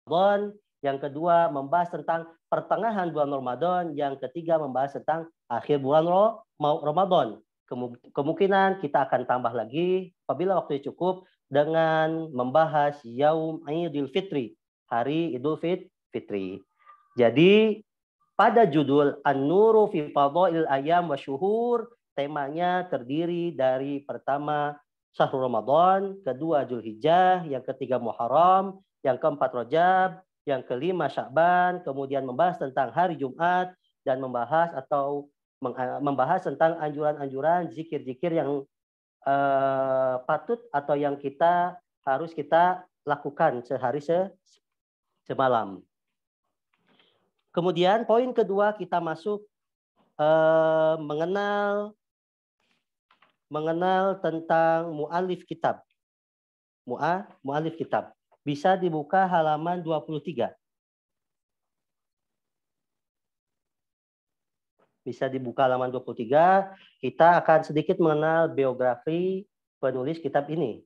Ramadan, yang kedua membahas tentang pertengahan bulan Ramadan, yang ketiga membahas tentang akhir bulan Ramadan. Kemungkinan kita akan tambah lagi apabila waktunya cukup dengan membahas Yaum Idul Fitri, hari Idul Fitri. Jadi pada judul An-Nuru fi Fadhail Ayyam wa Syuhur, temanya terdiri dari pertama Syahrul Ramadan, kedua Zulhijjah, yang ketiga Muharram, yang keempat Rajab, yang kelima Sya'ban, kemudian membahas tentang hari Jumat dan membahas tentang anjuran-anjuran zikir-zikir yang patut atau yang harus kita lakukan sehari semalam. Kemudian poin kedua kita masuk mengenal tentang mu'alif kitab. Mu'alif kitab. Bisa dibuka halaman 23. Bisa dibuka halaman 23. Kita akan sedikit mengenal biografi penulis kitab ini.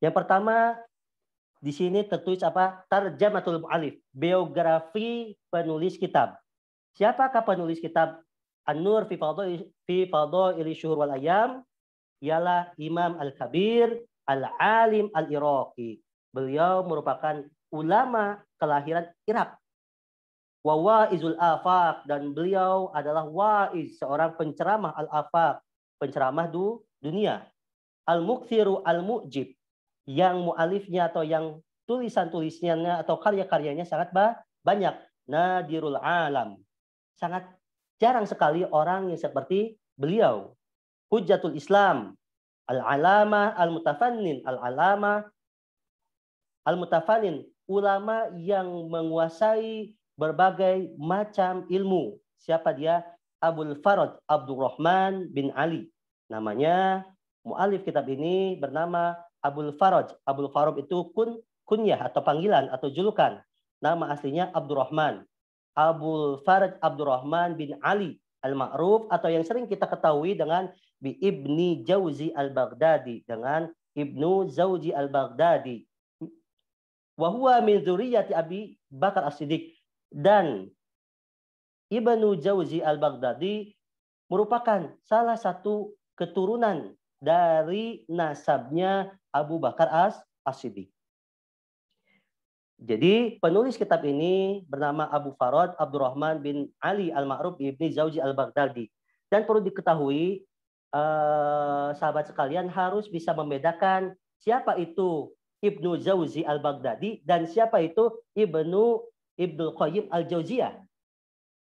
Yang pertama di sini tertulis apa? Tarjamatul mu'alif, biografi penulis kitab. Siapakah penulis kitab An-Nur fi Fadhail Syuhur wal Ayyam? Ialah Imam Al-Kabir Al-Alim Al-Iraqi. Beliau merupakan ulama kelahiran Irak. Wa wa'izul afaq, dan beliau adalah wa'iz, seorang penceramah al-afaq, penceramah dunia. Al-Mukthiru al-Mu'jib, yang mu'alifnya atau yang tulisan-tulisnya atau karya-karyanya sangat banyak. Nadirul alam, sangat jarang sekali orang yang seperti beliau. Hujjatul Islam, al-alama al-mutafannin, al-alama al-mutafannin, ulama yang menguasai berbagai macam ilmu. Siapa dia? Abul Faraj Abdurrahman bin Ali. Namanya mu'alif kitab ini bernama Abul Faraj. Abul Faraj itu kunyah atau panggilan atau julukan. Nama aslinya Abdurrahman. Abul Faraj Abdurrahman bin Ali al-Ma'ruf, atau yang sering kita ketahui dengan bi Ibni Jauzi al-Baghdadi, dengan Ibnu Jauzi al-Baghdadi. Wa huwa min dzurriyyati Abi Bakar As-Siddiq. Dan Ibnu Jauzi al-Baghdadi merupakan salah satu keturunan dari nasabnya Abu Bakar As-Siddiq. Jadi penulis kitab ini bernama Abu Farad Abdurrahman bin Ali al-Ma'ruf Ibni Jauzi al-Baghdadi. Dan perlu diketahui, sahabat sekalian harus bisa membedakan siapa itu Ibnu Jauzi al-Baghdadi dan siapa itu Ibnul Qayyim al-Jauziyah.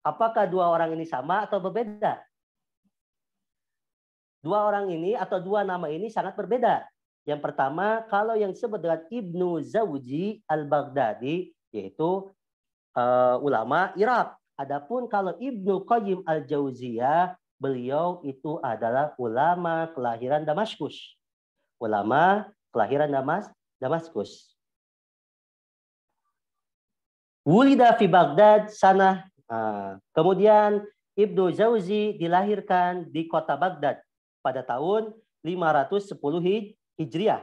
Apakah dua orang ini sama atau berbeda? Dua orang ini atau dua nama ini sangat berbeda. Yang pertama, kalau yang disebut dengan Ibnu Jauzi al-Baghdadi, yaitu ulama Irak. Adapun kalau Ibnu Qayyim al-Jauziyah, beliau itu adalah ulama kelahiran Damaskus. Ulama kelahiran Damaskus. Wulida fi Baghdad sanah. Kemudian Ibnu Jauzi dilahirkan di kota Baghdad pada tahun 510 Hijriah.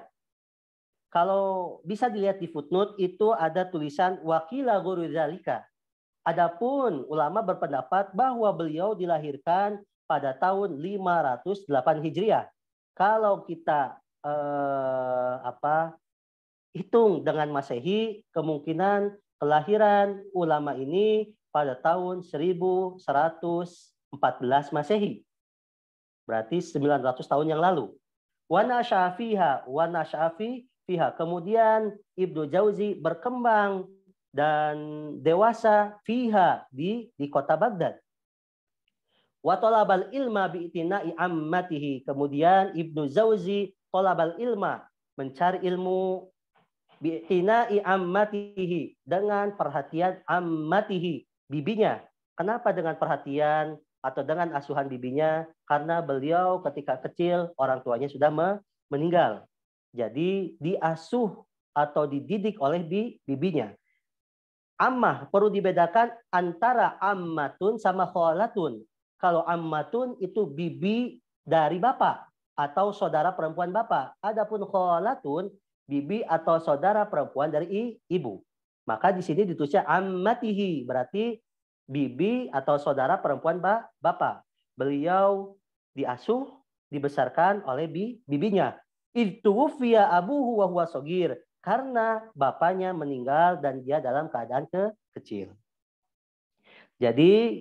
Kalau bisa dilihat di footnote itu ada tulisan wakila ghairu dzalika. Adapun ulama berpendapat bahwa beliau dilahirkan pada tahun 508 Hijriah. Kalau kita hitung dengan Masehi, kemungkinan kelahiran ulama ini pada tahun 1114 Masehi. Berarti 900 tahun yang lalu. Wana syafiha. Kemudian Ibnu Jauzi berkembang dan dewasa fiha di kota Baghdad. Wa talabal ilma bi'tina'i ammatihi. Kemudian Ibnu Jauzi talabal ilma, mencari ilmu bi'tina'i ammatihi, dengan perhatian ammatihi, bibinya. Kenapa dengan perhatian atau dengan asuhan bibinya? Karena beliau ketika kecil orang tuanya sudah meninggal. Jadi diasuh atau dididik oleh bibinya. Ammah perlu dibedakan antara ammatun sama kholatun. Kalau ammatun itu bibi dari bapak atau saudara perempuan bapak. Adapun kholatun bibi atau saudara perempuan dari ibu. Maka di sini ditulisnya ammatihi, berarti bibi atau saudara perempuan bapak. Beliau diasuh, dibesarkan oleh bibinya. Itu via abuhu wa huwa sogir. Karena bapaknya meninggal dan dia dalam keadaan kecil. Jadi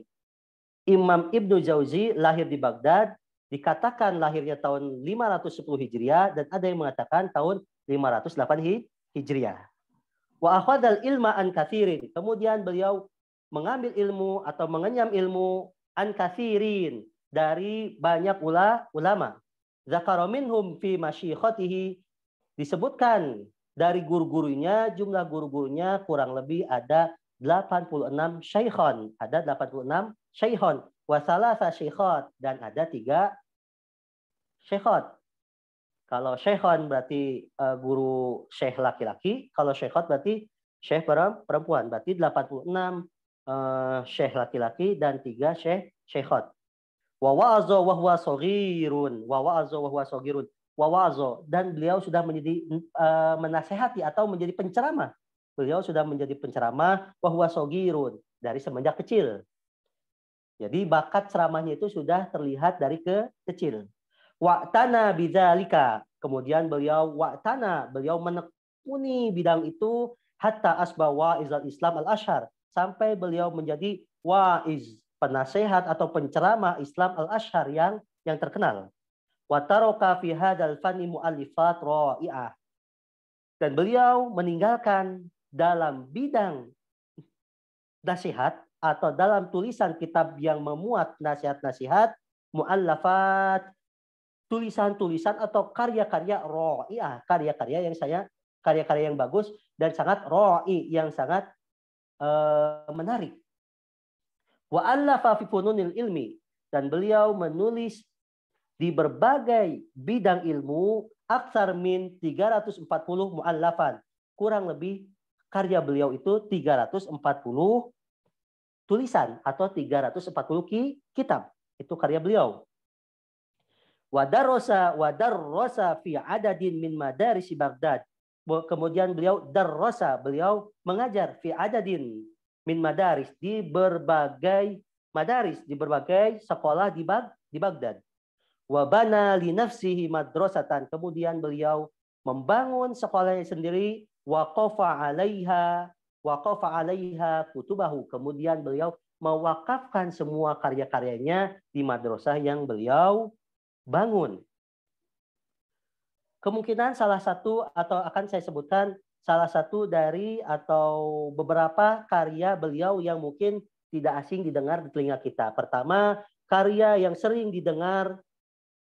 Imam Ibnu Jauzi lahir di Baghdad, dikatakan lahirnya tahun 510 Hijriah dan ada yang mengatakan tahun 508 Hijriah. Wa akhadal ilma an katsirin. Kemudian beliau mengambil ilmu atau mengenyam ilmu an katsirin dari banyak ulama. Zakara minhum fi masyikhatihi, disebutkan dari guru-gurunya, jumlah guru-gurunya kurang lebih ada 86 syaikhan, ada 86 syaikhan, wa salasa syaikhat, dan ada 3 syaikhat. Kalau syaikhan berarti guru syekh laki-laki, kalau syaikhat berarti syekh perempuan, berarti 86 syekh laki-laki dan 3 syaikhat. Wa wa'aza wa huwa shaghirun, wa wa'aza wa huwa shaghirun. Wawazo, dan beliau sudah menjadi menasehati atau menjadi penceramah. Beliau sudah menjadi penceramah wahwa sogirun dari semenjak kecil. Jadi bakat ceramahnya itu sudah terlihat dari kecil. Wa'tana bidzalika, kemudian beliau menekuni bidang itu hatta asba wa'izal Islam al-Ashhar, sampai beliau menjadi wa'iz, penasehat atau penceramah Islam al-Ashhar yang terkenal. Wa taraka fi hadzal fanni mu'allifat ra'i'ah. Dan beliau meninggalkan dalam bidang nasihat atau dalam tulisan kitab yang memuat nasihat-nasihat, mu'allafat, tulisan-tulisan atau karya-karya ra'i'ah, karya-karya yang bagus dan sangat ra'i, yang sangat menarik. Wa allafa fi fununil ilmi, dan beliau menulis di berbagai bidang ilmu aksar min 340 mu'allafan. Kurang lebih karya beliau itu 340 tulisan atau 340 kitab. Itu karya beliau. Wadarrosa fi adadin min madarisi Baghdad. Kemudian beliau mengajar fi adadin min madaris, di berbagai madaris, di berbagai sekolah di Baghdad. Wabana li nafsihi madrasatan, kemudian beliau membangun sekolahnya sendiri, waqafa 'alaiha kutubahu, kemudian beliau mewakafkan semua karya-karyanya di madrasah yang beliau bangun. Kemungkinan salah satu, atau akan saya sebutkan salah satu dari atau beberapa karya beliau yang mungkin tidak asing didengar di telinga kita. Pertama, karya yang sering didengar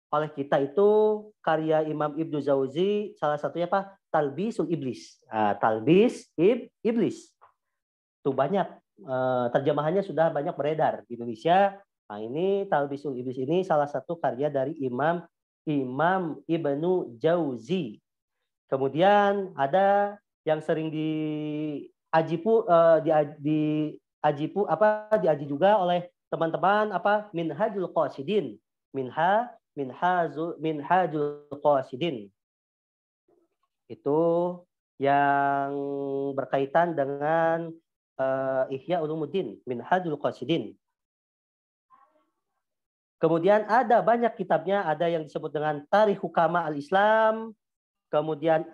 oleh kita itu karya Imam Ibnu Jauzi, salah satunya apa? Talbisul Iblis. Talbis Iblis. Itu banyak, terjemahannya sudah banyak beredar di Indonesia. Nah, ini Talbisul Iblis ini salah satu karya dari Imam Ibnu Jauzi. Kemudian ada yang sering diaji juga oleh teman-teman Minhajul Qasidin. Minhajul Qasidin. Itu yang berkaitan dengan Ihya Ulumuddin, Minhajul Qasidin. Kemudian ada banyak kitabnya, ada yang disebut dengan Tarikh Hukama al-Islam. Kemudian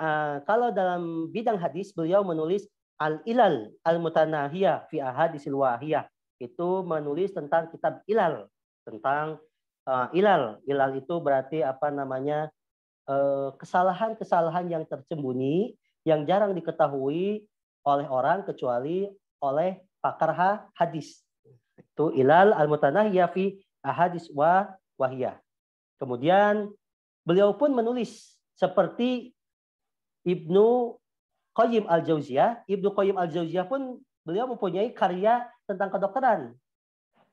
kalau dalam bidang hadis beliau menulis Al-Ilal Al-Mutanahiyah fi Ahadisil Wahiyah. Itu menulis tentang kitab ilal, tentang ilal itu berarti kesalahan-kesalahan yang tersembunyi yang jarang diketahui oleh orang kecuali oleh pakar hadis. Itu ilal al-mutanahiyah fi ahadis wahiyah. Kemudian beliau pun menulis seperti Ibnu Qayyim al-Jauziyah. Ibnu Qayyim al-Jauziyah pun beliau mempunyai karya tentang kedokteran.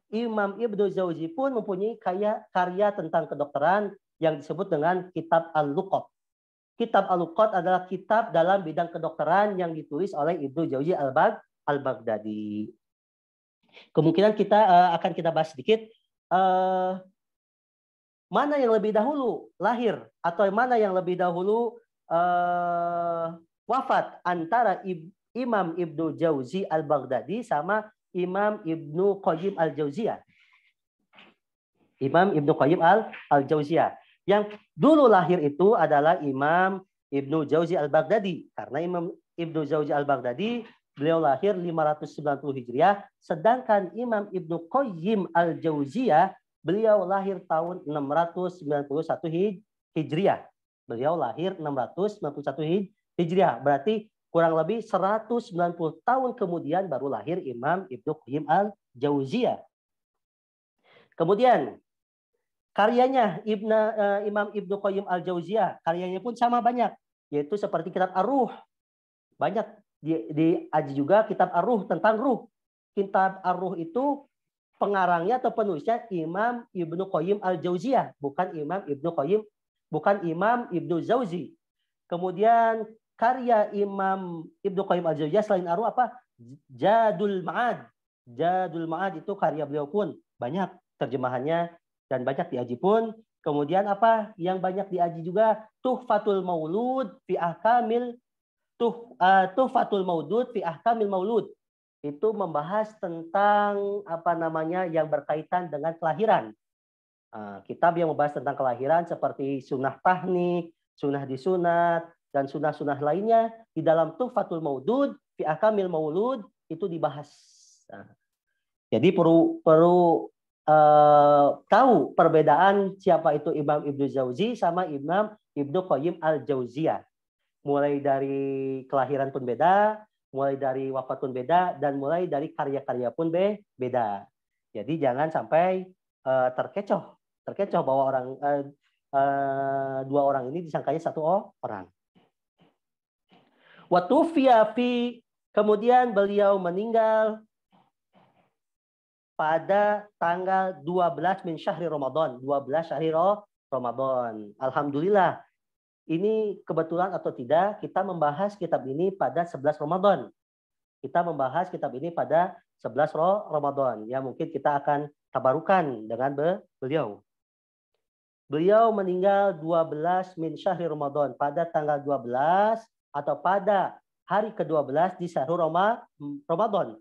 Imam Ibnu Jauzi pun mempunyai karya tentang kedokteran yang disebut dengan kitab Al-Luqat. Kitab Al-Luqat adalah kitab dalam bidang kedokteran yang ditulis oleh Ibnu Jauzi Al-Baghdadi. Kemungkinan akan kita bahas sedikit mana yang lebih dahulu lahir atau mana yang lebih dahulu wafat antara Imam Ibnu Jauzi Al-Baghdadi sama Imam Ibnu Qayyim Al-Jauziyah. Imam Ibnu Qayyim Al-Jauziyah. Yang dulu lahir itu adalah Imam Ibnu Jauzi Al-Baghdadi. Karena Imam Ibnu Jauzi Al-Baghdadi beliau lahir 590 Hijriah, sedangkan Imam Ibnu Qayyim Al-Jauziyah beliau lahir tahun 691 Hijriah. Beliau lahir 691 Hijriah. Berarti kurang lebih 190 tahun kemudian baru lahir Imam Ibnu Qayyim Al-Jauziyah. Kemudian karyanya Imam Ibnu Qayyim Al-Jauziyah, karyanya pun sama banyak, yaitu seperti kitab Ar-Ruh. Banyak diaji juga kitab Ar-Ruh tentang ruh. Kitab Ar-Ruh itu pengarangnya atau penulisnya Imam Ibnu Qayyim Al-Jauziyah, bukan Imam Ibnu Jauzi. Kemudian karya Imam Ibnu Qayyim Al-Jauziyah selain Ar-Ruh apa? Zadul Ma'ad. Zadul Ma'ad itu karya beliau pun banyak terjemahannya dan banyak diaji pun. Kemudian apa yang banyak diaji juga? Tuhfatul Maulud fi Ahkamil Tuhfatul Maudud fi Ahkamil Maulud. Itu membahas tentang yang berkaitan dengan kelahiran. Kitab yang membahas tentang kelahiran seperti sunnah tahnik, sunnah disunat, dan sunnah-sunnah lainnya di dalam Tuhfatul Maudud fi Ahkamil Maulud itu dibahas. Jadi perlu tahu perbedaan siapa itu Imam Ibnu Jauzi sama Imam Ibnu Qayyim Al-Jauziyah. Mulai dari kelahiran pun beda, mulai dari wafat pun beda, dan mulai dari karya-karya pun beda. Jadi jangan sampai terkecoh bahwa dua orang ini disangkanya satu orang. Watufiya fi, kemudian beliau meninggal pada tanggal 12 min syahri Ramadan, 12 syahri Ramadan. Alhamdulillah. Ini kebetulan atau tidak kita membahas kitab ini pada 11 Ramadan. Kita membahas kitab ini pada 11 Ramadan. Ya mungkin kita akan tabarukan dengan beliau. Beliau meninggal 12 min syahri Ramadan pada tanggal 12 atau pada hari ke-12 di syahrul Ramadan.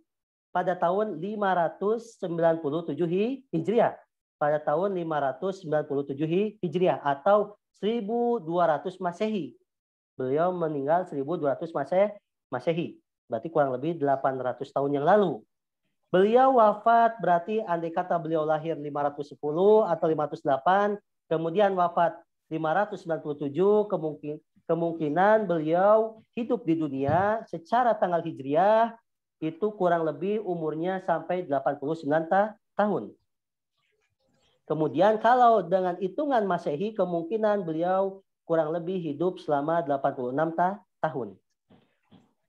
Pada tahun 597 Hijriah. Pada tahun 597 Hijriah atau 1200 Masehi. Beliau meninggal 1200 Masehi. Berarti kurang lebih 800 tahun yang lalu. Beliau wafat berarti andai kata beliau lahir 510 atau 508, kemudian wafat 597, kemungkinan beliau hidup di dunia secara tanggal Hijriah itu kurang lebih umurnya sampai 89 tahun. Kemudian kalau dengan hitungan Masehi, kemungkinan beliau kurang lebih hidup selama 86 tahun.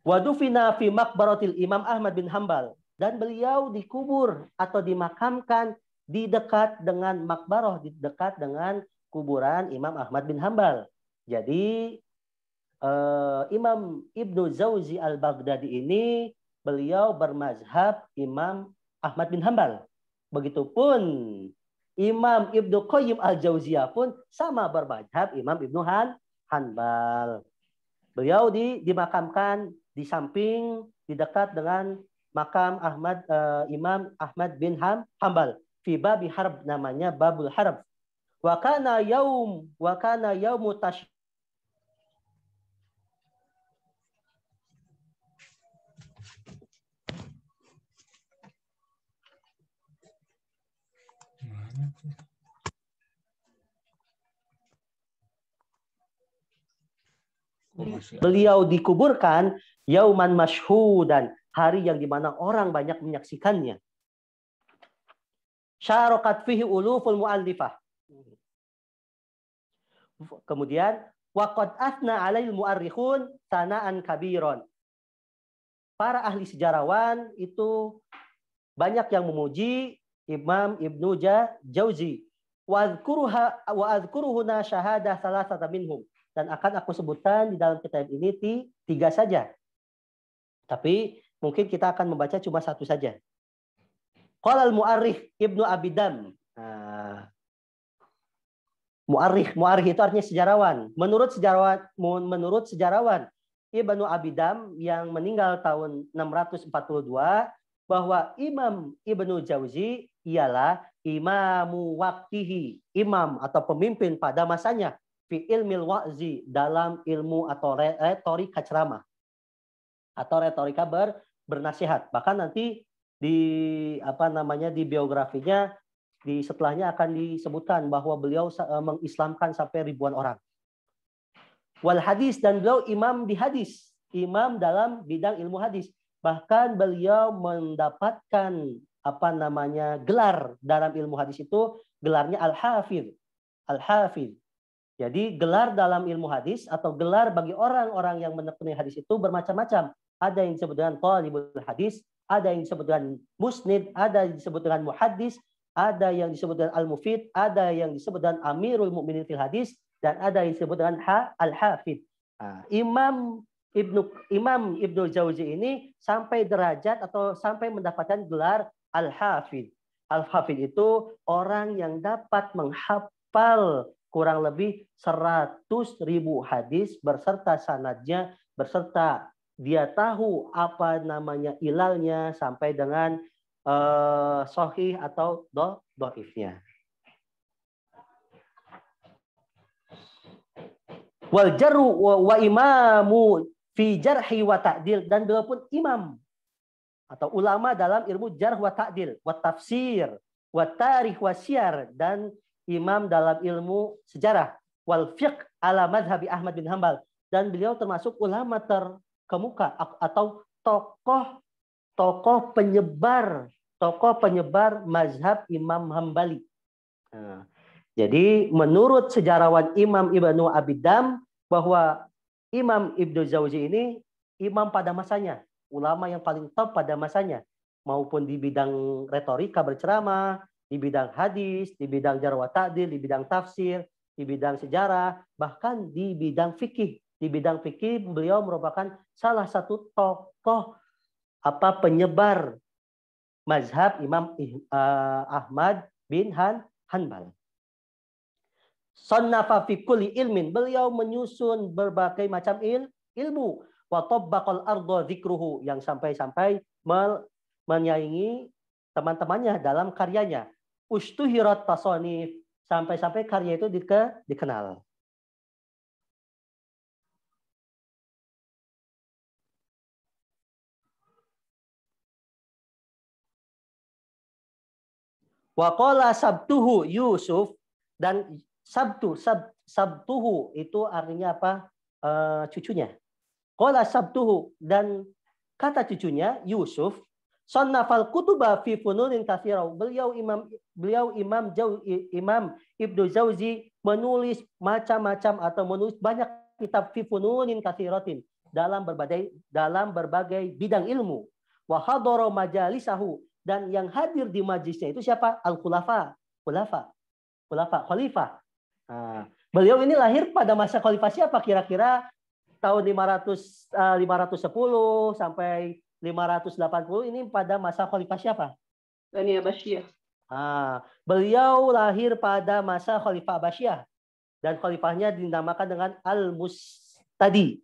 Wadufina fi maqbaratil Imam Ahmad bin Hambal. Dan beliau dikubur atau dimakamkan di dekat dengan makbarah, di dekat dengan kuburan Imam Ahmad bin Hambal. Jadi Imam Ibnu Jauzi Al-Baghdadi ini beliau bermazhab Imam Ahmad bin Hambal. Begitupun Imam Ibnu Qayyim Al-Jauziyah pun sama bermazhab Imam Ibnu Hanbal. Beliau dimakamkan di samping, di dekat dengan makam Imam Ahmad bin Hambal. Fi babi harb, namanya Babul Harb. Wa kana yaumu tash. Beliau dikuburkan yauman masyhudan, hari yang dimana orang banyak menyaksikannya. Syarakat fihi uluful muallifah. Kemudian waqad asna 'alail mu'arrikhun sana'an kabiron. Para ahli sejarawan itu banyak yang memuji Imam Ibnu Jauzi. Wa adhkuruhuna syahadah salasata minhum. dan akan aku sebutkan di dalam kitab ini 3 saja. Tapi mungkin kita akan membaca cuma 1 saja. Qala al-mu'arrikh Ibnu Abidam. Mu'arrikh itu artinya sejarawan. Menurut sejarawan Ibnu Abidam yang meninggal tahun 642 bahwa Imam Ibnu Jauzi ialah imamu waktihi, imam atau pemimpin pada masanya fi ilmil wa'zi, dalam ilmu atau retorika ceramah atau retorika bernasihat. Bahkan nanti di di biografinya di setelahnya akan disebutkan bahwa beliau mengislamkan sampai ribuan orang. Wal hadis, dan beliau imam di hadis, imam dalam bidang ilmu hadis. Bahkan beliau mendapatkan gelar dalam ilmu hadis itu, gelarnya al-hafidh. Al-hafidh. Jadi gelar dalam ilmu hadis atau gelar bagi orang-orang yang menekuni hadis itu bermacam-macam. Ada yang disebut dengan talibul hadis, ada yang disebut dengan musnid, ada yang disebut dengan muhaddis, ada yang disebut dengan al-mufid, ada yang disebut dengan amirul mukminin fil hadis, dan ada yang disebut dengan al-hafidh. Imam Ibnu Jauzi ini sampai derajat atau sampai mendapatkan gelar al-hafidh. Al-hafidh itu orang yang dapat menghafal kurang lebih 100.000 hadis beserta sanadnya, beserta dia tahu ilalnya sampai dengan sahih atau dhaifnya. Wal jarru wa imamu fi jarhi wa ta'dil, dan beliau pun imam atau ulama dalam ilmu jarh wa ta'dil, wa tafsir, wa tarikh wa siyar, dan imam dalam ilmu sejarah, wal fiqh ala madhabi Ahmad bin Hanbal, dan beliau termasuk ulama terkemuka atau tokoh penyebar mazhab Imam Hambali. Jadi menurut sejarawan Imam Ibnu Abidam bahwa Imam Ibnu Jauzi ini imam pada masanya, ulama yang paling top pada masanya, maupun di bidang retorika berceramah, di bidang hadis, di bidang jarh wa ta'dil, di bidang tafsir, di bidang sejarah, bahkan di bidang fikih. Di bidang fikih beliau merupakan salah satu tokoh penyebar mazhab Imam Ahmad bin Hanbal. Sannafa fi kulli ilmin, beliau menyusun berbagai macam ilmu. Wa tabbaqal arda dzikruhu, yang sampai-sampai menyaingi teman-temannya dalam karyanya. Ushtuhirat tasonif, sampai-sampai karya itu dikenal. Wa qala sabtuhu Yusuf, dan sabtuhu itu artinya cucunya. Qala sabtuhu, dan kata cucunya Yusuf, sannafal kutuba fi fununin katsira. Beliau Imam Ibnu Jauzi menulis macam-macam atau menulis banyak kitab fi fununin katsiratin, dalam berbagai bidang ilmu. Wa hadara majalisahu, dan yang hadir di majlisnya itu siapa? Al-khulafa, khalifah. Beliau ini lahir pada masa khalifah siapa kira-kira? Tahun 510 sampai 580 ini pada masa khalifah siapa? Bani Abbasiyah. Beliau lahir pada masa khalifah Abbasiyah, dan khalifahnya dinamakan dengan Al-Mustadi.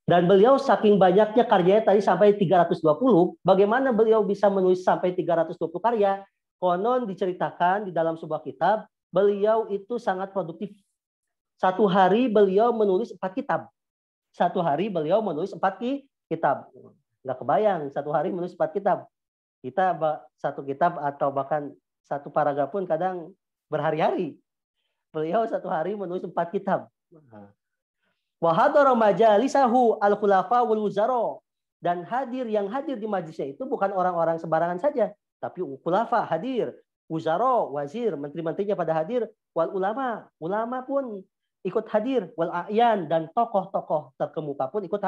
Dan beliau saking banyaknya karyanya tadi sampai 320, bagaimana beliau bisa menulis sampai 320 karya? Konon diceritakan di dalam sebuah kitab, beliau itu sangat produktif. Satu hari beliau menulis 4 kitab. Satu hari beliau menulis 4 kitab. Nggak kebayang, satu hari menulis 4 kitab. Kita satu kitab atau bahkan satu paragraf pun kadang berhari-hari. Beliau satu hari menulis 4 kitab. Wa hadara majalisahu al-khulafa wal wuzara, dan yang hadir di majlisnya itu bukan orang-orang sembarangan saja, tapi khulafa hadir, wuzara, wazir, menteri-menterinya pada hadir, wal ulama pun ikut hadir, wal a'yan, dan tokoh-tokoh terkemuka pun ikut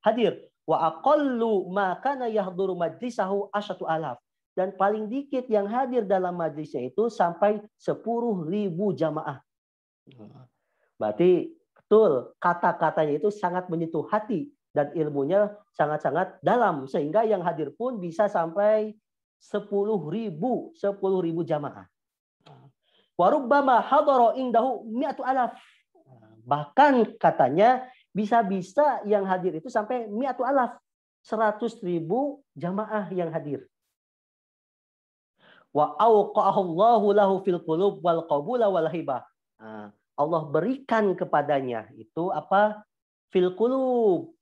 hadir. Wa aqallu ma kana yahduru majlisahu 10.000, dan paling dikit yang hadir dalam majlisnya itu sampai 10.000 jamaah. Berarti betul kata-katanya itu sangat menyentuh hati dan ilmunya sangat-sangat dalam sehingga yang hadir pun bisa sampai 10.000 jamaah. Warubbama hadara indahu mi'atu alaf. Bahkan katanya bisa-bisa yang hadir itu sampai mi'atu alaf. 100.000 jamaah yang hadir. Wa auqa'allahu lahu fil qulub wal qabula wal hibah. Allah berikan kepadanya itu apa? Fil qulub.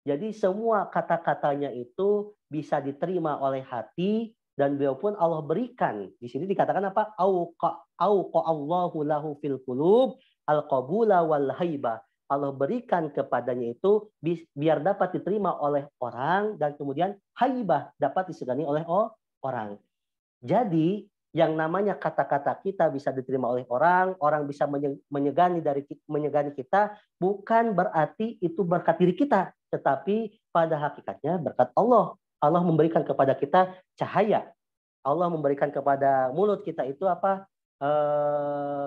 Jadi semua kata-katanya itu bisa diterima oleh hati dan beliau pun Allah berikan. Di sini dikatakan apa? Auqa'allahu lahu fil qulub al qabula wal hibah. Allah berikan kepadanya itu biar dapat diterima oleh orang dan kemudian haibah dapat disegani oleh orang. Jadi yang namanya kata-kata kita bisa diterima oleh orang, orang bisa menyegani kita, bukan berarti itu berkat diri kita, tetapi pada hakikatnya berkat Allah. Allah memberikan kepada kita cahaya. Allah memberikan kepada mulut kita itu apa?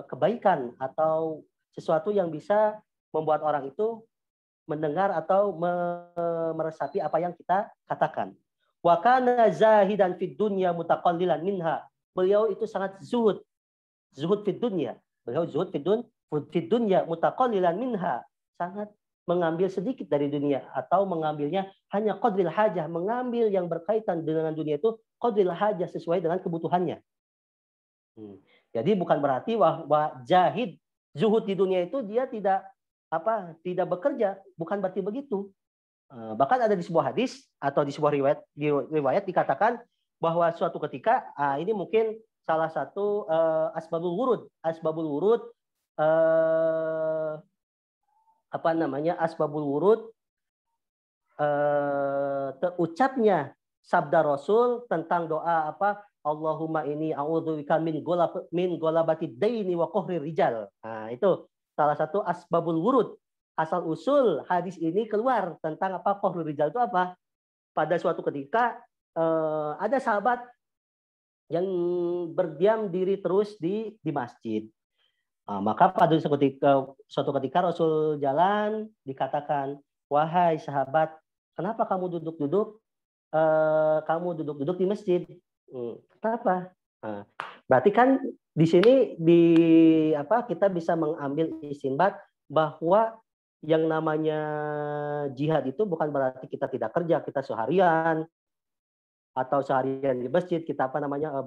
Kebaikan atau sesuatu yang bisa membuat orang itu mendengar atau meresapi apa yang kita katakan. Wa kana zahidan fid dunya mutaqallilan minha. Beliau itu sangat zuhud fid dunya. Beliau zuhud fid dunya mutaqallilan minha. Sangat mengambil sedikit dari dunia atau mengambilnya hanya qadril hajah, mengambil yang berkaitan dengan dunia itu qadril hajah sesuai dengan kebutuhannya. Jadi bukan berarti bahwa zahid zuhud di dunia itu dia tidak bekerja, bukan berarti begitu. Bahkan ada di sebuah hadis atau di sebuah riwayat dikatakan bahwa suatu ketika ini mungkin salah satu asbabul wurud asbabul wurud terucapnya sabda Rasul tentang doa apa Allahumma inni a'udzubika min ghalabati daini wa qahri rijal. Nah, itu salah satu asbabul wurud. Asal usul hadis ini keluar tentang apa qahrul rijal itu apa? Pada suatu ketika ada sahabat yang berdiam diri terus di masjid. Maka pada suatu ketika Rasul jalan dikatakan, wahai sahabat, kenapa kamu duduk-duduk? Kamu duduk-duduk di masjid. Kenapa? Berarti kan di sini kita bisa mengambil istinbat bahwa yang namanya jihad itu bukan berarti kita tidak kerja, kita seharian atau seharian di masjid kita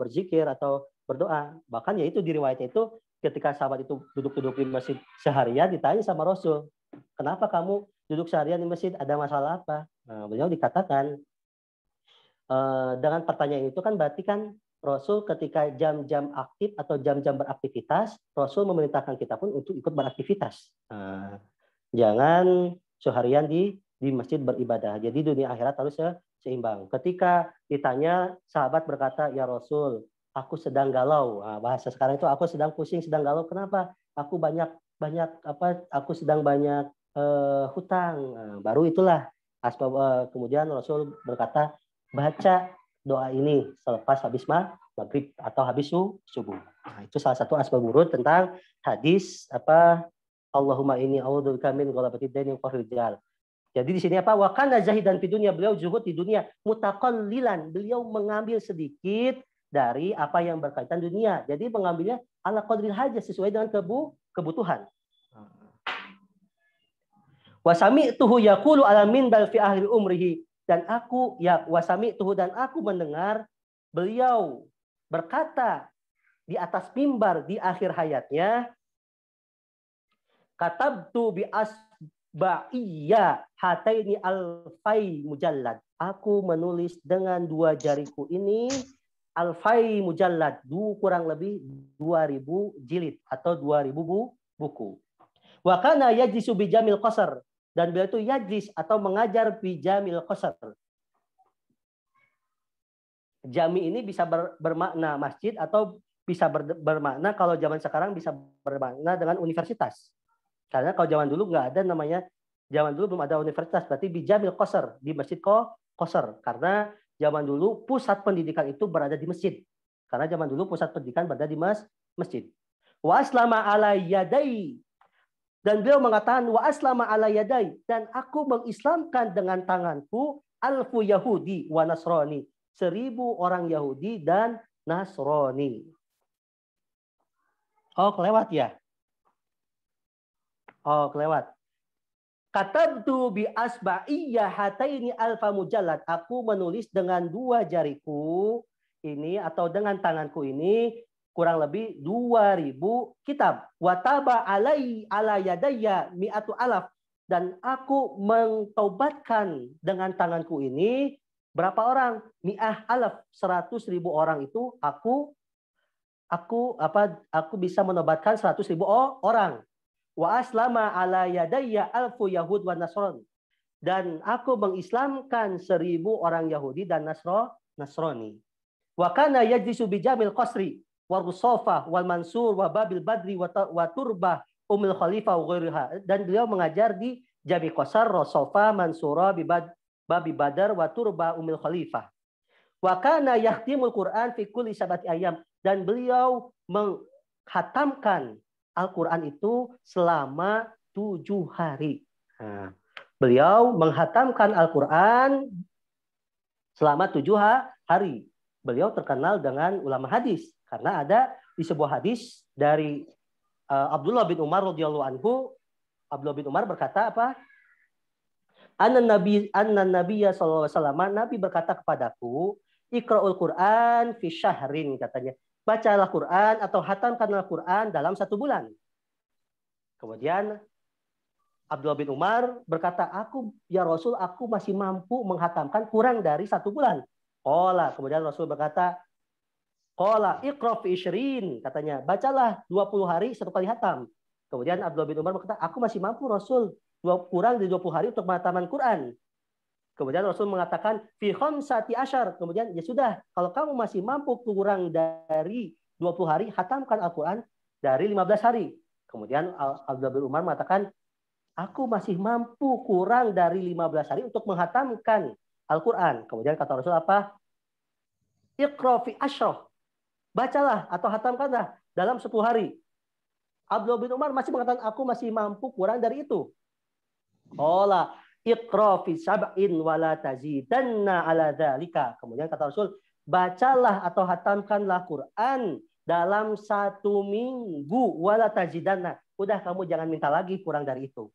berzikir atau berdoa. Bahkan ya itu di riwayatnya itu ketika sahabat itu duduk-duduk di masjid seharian ditanya sama Rasul, kenapa kamu duduk seharian di masjid? Ada masalah apa? Beliau dikatakan dengan pertanyaan itu kan berarti kan Rasul ketika jam-jam aktif atau jam-jam beraktivitas, Rasul memerintahkan kita pun untuk ikut beraktivitas. Jangan seharian di masjid beribadah. Jadi dunia akhirat harus seimbang. Ketika ditanya, sahabat berkata, ya Rasul, aku sedang galau. Bahasa sekarang itu aku sedang pusing, sedang galau. Kenapa? Aku aku sedang banyak hutang. Baru itulah kemudian Rasul berkata, baca doa ini selepas habis maghrib atau habis subuh. Itu salah satu asbab wurud tentang hadis Allahumma inni a'udzubika min ghalabati daini wa qahril rijal. Jadi di sini wa kana zahidan fi dunya, beliau zuhud di dunia, mutaqallilan, beliau mengambil sedikit dari apa yang berkaitan dunia. Jadi mengambilnya ala qadril hajah sesuai dengan kebutuhan. Wa sami'tuhu yaqulu ala minbal fi akhir umrihi, dan aku mendengar beliau berkata di atas mimbar di akhir hayatnya, katabtu bi asba'iyya hataini alfai mujallad. Aku menulis dengan dua jariku ini alfai mujallad, kurang lebih 2000 jilid atau 2000 buku. Wa kana yajlisu bi jamil qasr, dan beliau itu yajlis atau mengajar bi jamil qasr. Jami ini bisa bermakna masjid atau bisa bermakna kalau zaman sekarang bisa bermakna dengan universitas. Karena kalau zaman dulu belum ada universitas, berarti bijamil qasr, di masjid qasr. Karena zaman dulu pusat pendidikan itu berada di masjid. Karena zaman dulu pusat pendidikan berada di masjid. Wa aslama ala yadai Dan beliau mengatakan wa aslama ala yadai, dan aku mengislamkan dengan tanganku alfu Yahudi wa Nasrani, 1000 orang Yahudi dan Nasrani. Oh, kelewat ya? Oh, kelewat. Katabtu bi asba'iyya hataini alfa mujallad. Aku menulis dengan 2 jariku ini atau dengan tanganku ini kurang lebih 2000 kitab. Wataba alai ala yadayya mi'atu alaf, dan aku mentaubatkan dengan tanganku ini berapa orang? Mi'ah alaf, 100.000 orang itu aku bisa menobatkan 100.000 orang. Wa aslama ala yadayya alfu Yahud wa Nasron, dan aku mengislamkan 1000 orang Yahudi dan Nasrani. Wa kana yajlisu bi jamil qasri wa rusofa wal mansur wa babil badri wa turbah umil khalifah wa ghairiha, dan beliau mengajar di Jami Qasar, Rosofa, Mansura, Babi Badar, wa Turba, Umil Khalifah. Wa kana yahtimul Quran fi kulli sabati ayam, dan beliau menghatamkan Al-Quran itu selama 7 hari. Nah, beliau menghatamkan Al-Quran selama 7 hari. Beliau terkenal dengan ulama hadis karena ada di sebuah hadis dari Abdullah bin Umar radhiyallahu anhu. Abdullah bin Umar berkata apa? Anna Nabiyya sallallahu alaihi wasallam, Nabi berkata kepadaku, Iqra'ul Quran fi syahrin, katanya. Bacalah Quran atau hatamkanlah Quran dalam 1 bulan. Kemudian Abdullah bin Umar berkata, ya Rasul, aku masih mampu menghatamkan kurang dari 1 bulan. Kemudian Rasul berkata, Iqra fi isyrin, katanya, bacalah 20 hari 1 kali hatam. Kemudian Abdullah bin Umar berkata, aku masih mampu Rasul, kurang dari 20 hari untuk menghataman Quran. Kemudian Rasul mengatakan, fi khamsati asyar. Kemudian, ya sudah, kalau kamu masih mampu kurang dari 20 hari, hatamkan Al-Quran dari 15 hari. Kemudian Abdullah bin Umar mengatakan, aku masih mampu kurang dari 15 hari untuk menghatamkan Al-Quran. Kemudian kata Rasul apa? Iqra fi asyroh. Bacalah atau hatamkanlah dalam 10 hari. Abdullah bin Umar masih mengatakan, aku masih mampu kurang dari itu. Iqra fi sab'in wala tazidanna ala dzalika. Kemudian kata Rasul, bacalah atau hatamkanlah Quran dalam 1 minggu wala tazidanna. Udah, kamu jangan minta lagi kurang dari itu.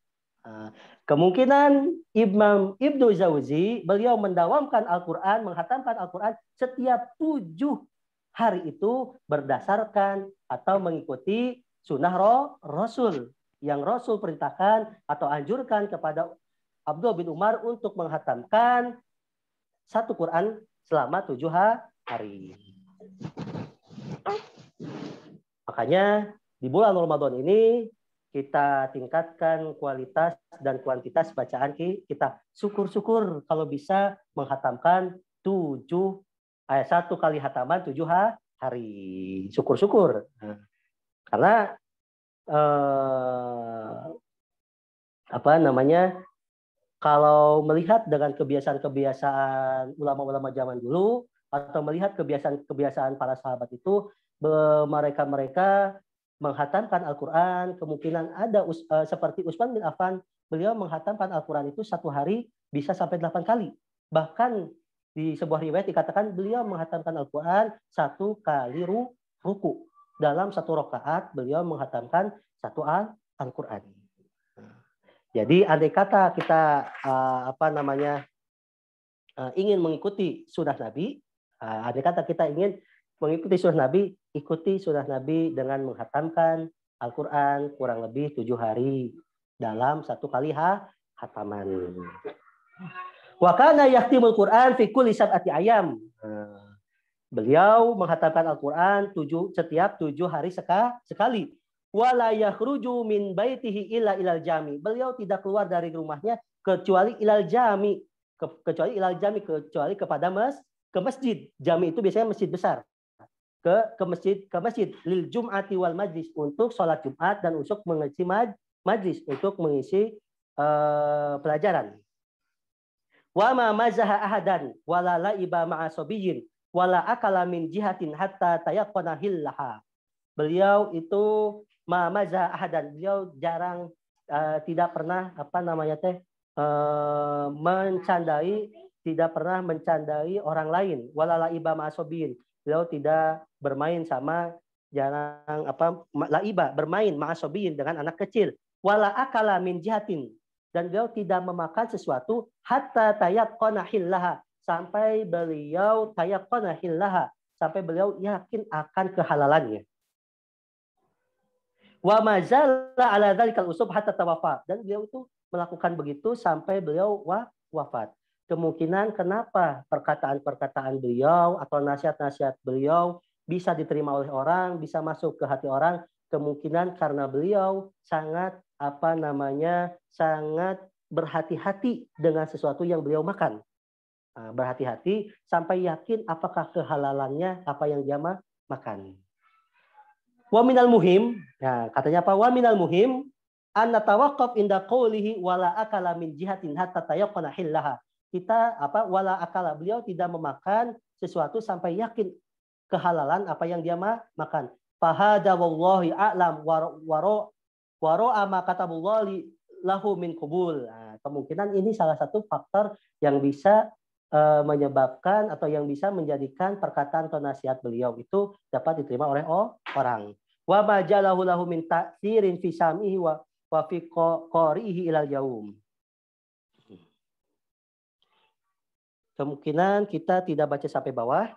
Kemungkinan Imam Ibnu Jauzi, beliau mendawamkan Al-Quran, menghatamkan Al-Quran setiap 7 hari itu berdasarkan atau mengikuti sunnah Rasul yang Rasul perintahkan atau anjurkan kepada Abdullah bin Umar untuk menghatamkan 1 Quran selama 7 hari. Makanya di bulan Ramadan ini kita tingkatkan kualitas dan kuantitas bacaan kita. Syukur-syukur kalau bisa menghatamkan 1 kali hataman 7 hari. Syukur-syukur. Karena kalau melihat dengan kebiasaan ulama-ulama zaman dulu atau melihat kebiasaan para sahabat itu, mereka menghatamkan Al-Quran, kemungkinan ada seperti Utsman bin Affan, beliau menghatamkan Al-Quran itu 1 hari bisa sampai 8 kali. Bahkan di sebuah riwayat dikatakan beliau menghatamkan Al-Quran 1 kali ruku. Dalam 1 rakaat beliau menghatamkan 1 Al-Quran. Jadi andai kata kita ingin mengikuti sunnah Nabi, andai kata kita ingin mengikuti sunnah Nabi, ikuti sunnah Nabi dengan menghatamkan Al-Quran kurang lebih 7 hari dalam 1 kali hataman. Wa kana yahtimul Quran fi kulli sab'ati ayam. Beliau menghatamkan Al-Quran setiap 7 hari sekali. Wala yakhruju min baitihi illa ilal jami. Beliau tidak keluar dari rumahnya kecuali ilal jami. Kecuali kepada ke masjid. Jami itu biasanya masjid besar. Ke masjid lil jum'ati wal majlis, untuk sholat Jumat dan untuk mengisi majlis, untuk mengisi pelajaran. Wa ma mazaha ahadan wala laiba ma'a sabiyyin wala akala min jihatin hatta tayaqqana hillaha. Beliau itu ma mazaha ahadan, beliau jarang tidak pernah mencandai, tidak pernah mencandai orang lain. Walala iba ma'asobin. Beliau tidak bermain sama jarang laiba, bermain ma'asobin dengan anak kecil. Wala akala min jihatin. Dan beliau tidak memakan sesuatu hatta tayaqqana hillaha, sampai beliau tayaqqana hillaha, sampai beliau yakin akan kehalalannya. Wa mazala ala dzalikal usub hatta tawafa. Dan beliau itu melakukan begitu sampai beliau wafat. Kemungkinan kenapa perkataan-perkataan beliau atau nasihat-nasihat beliau bisa diterima oleh orang, bisa masuk ke hati orang, kemungkinan karena beliau sangat sangat berhati-hati dengan sesuatu yang beliau makan. Berhati-hati sampai yakin apakah kehalalannya apa yang dia makan. Wa minal muhim, ya, katanya apa? Wa minal muhim an natawaqqaf inda qoulihi wala akala min jihatin hatta tayaqqana hillaha. Kita wala akala, beliau tidak memakan sesuatu sampai yakin kehalalan apa yang dia makan. Fahada wallahi a'lam wa ra'a ma katabullahi lahu min qubul. Nah, kemungkinan ini salah satu faktor yang bisa menyebabkan atau yang bisa menjadikan perkataan atau nasihat beliau itu dapat diterima oleh orang. Wa majalahu lahu min ta'sirin fi sam'ihi wa fi qari'ihi ilal yaum. Kemungkinan kita tidak baca sampai bawah.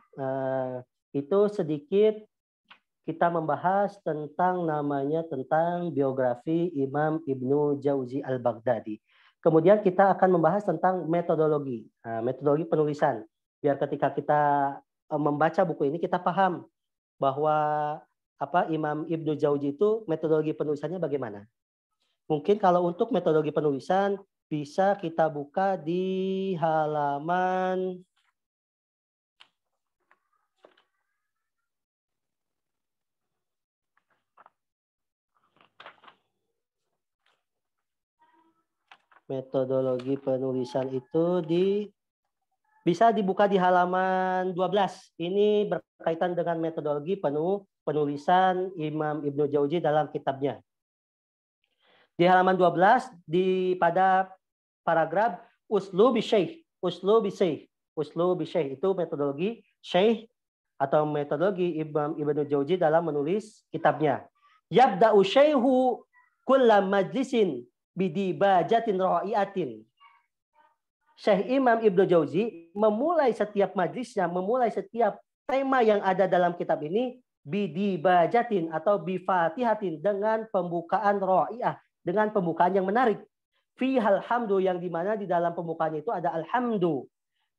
Itu sedikit kita membahas tentang biografi Imam Ibnu Jauzi Al-Baghdadi. Kemudian kita akan membahas tentang metodologi penulisan. Biar ketika kita membaca buku ini kita paham bahwa Imam Ibnu Jauzi itu metodologi penulisannya bagaimana. Mungkin kalau untuk metodologi penulisan bisa kita buka di halaman metodologi penulisan itu bisa dibuka di halaman 12. Ini berkaitan dengan metodologi penulisan Imam Ibnu Jauzi dalam kitabnya. Di halaman 12 pada paragraf uslubi syekh itu metodologi syekh atau metodologi Imam Ibnu Jauzi dalam menulis kitabnya. Yabda'u syekhu kullam majlisin bidibajatin ra'iatin. Syekh Imam Ibnu Jauzi memulai setiap majlisnya, memulai setiap tema yang ada dalam kitab ini bidibajatin atau bifatihatin, dengan pembukaan ra'iah, dengan pembukaan yang menarik. Fihal hamdu, yang dimana di dalam pembukaan itu ada alhamdu,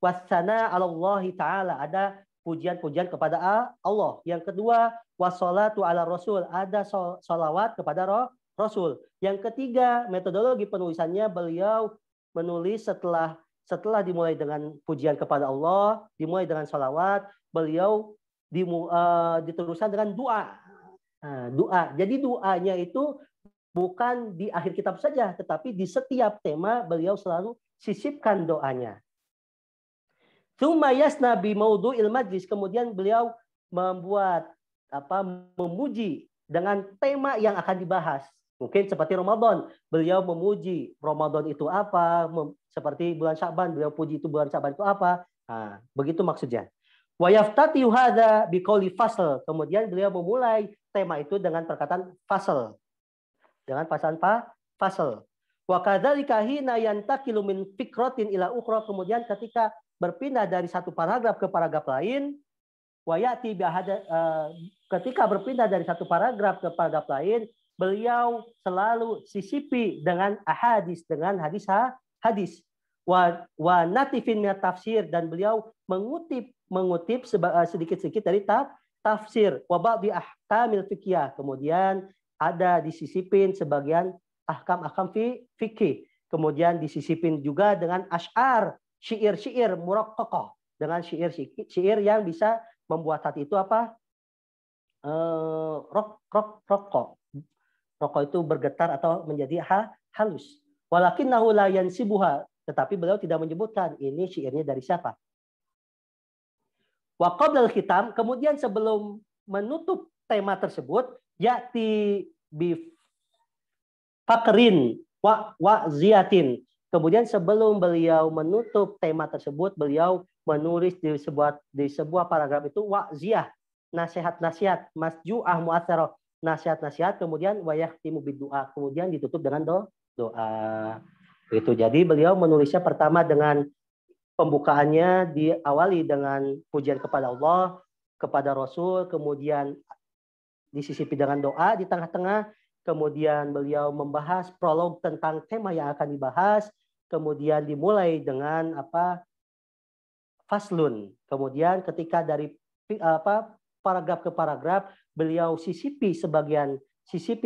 wassana alallahi ta'ala, ada pujian-pujian kepada Allah. Yang kedua, wassalatu ala rasul, ada salawat kepada Rasul. Yang ketiga, metodologi penulisannya beliau menulis setelah dimulai dengan pujian kepada Allah, dimulai dengan salawat, beliau diteruskan dengan doa. Doa. Jadi doanya itu bukan di akhir kitab saja, tetapi di setiap tema beliau selalu sisipkan doanya. Tsumma yasna bi maudu'il majlis, kemudian beliau memuji dengan tema yang akan dibahas. Mungkin seperti Ramadan, beliau memuji Ramadan itu apa, seperti bulan Sya'ban, beliau puji itu bulan Sya'ban itu apa. Nah, begitu maksudnya. Wa yaftatihu hadza biqauli fasl, kemudian beliau memulai tema itu dengan perkataan fasl. Dengan fasl. Wa kadzalika hina yantaqilu min fikratin ila ukhra, kemudian ketika berpindah dari satu paragraf ke paragraf lain, ketika berpindah dari satu paragraf ke paragraf lain, beliau selalu sisipi dengan ahadis, dengan hadis. Wa natifin min tafsir, dan beliau mengutip sedikit-sedikit dari tafsir. Wa ba'di ahkamil fiqhiyah, kemudian ada disisipin sebagian ahkam-ahkam fikih. Kemudian disisipin juga dengan asy'ar, syair-syair muraqqaqah, dengan syair yang bisa membuat hati itu rokok itu bergetar atau menjadi halus. Walakinnahu la yansibuha, tetapi beliau tidak menyebutkan ini syairnya dari siapa. Wa qabla al-khitam, kemudian sebelum menutup tema tersebut, ya'ti fakrin wa ziyatin. Kemudian sebelum beliau menutup tema tersebut, beliau menulis di sebuah paragraf itu wa'ziyah, nasihat-nasihat, masju'ah mu'atsarah, nasihat-nasihat, kemudian wayahtimu biddu'a, kemudian ditutup dengan doa. Itu. Jadi beliau menulisnya pertama dengan pembukaannya diawali dengan pujian kepada Allah, kepada Rasul, kemudian disisipi dengan doa di tengah-tengah. Kemudian beliau membahas prolog tentang tema yang akan dibahas. Kemudian dimulai dengan faslun. Kemudian ketika dari paragraf ke paragraf beliau sisipi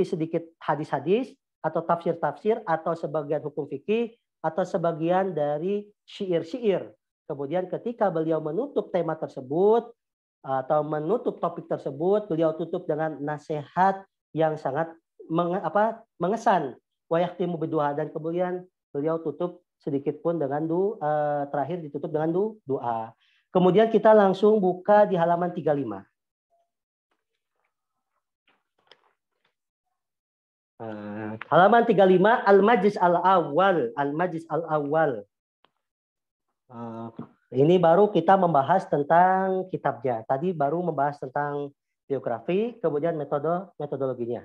sedikit hadis-hadis atau tafsir-tafsir atau sebagian hukum fikih atau sebagian dari syair-syair. Kemudian ketika beliau menutup tema tersebut atau menutup topik tersebut, beliau tutup dengan nasihat yang sangat mengesan. Wayahtimu bidu'a, dan kemudian beliau tutup sedikit pun dengan terakhir ditutup dengan doa. Kemudian kita langsung buka di halaman 35. Halaman 35, Al-Majlis Al-Awwal. Al-Majlis Al-Awwal. Ini baru kita membahas tentang kitabnya. Tadi baru membahas tentang biografi, kemudian metodologinya.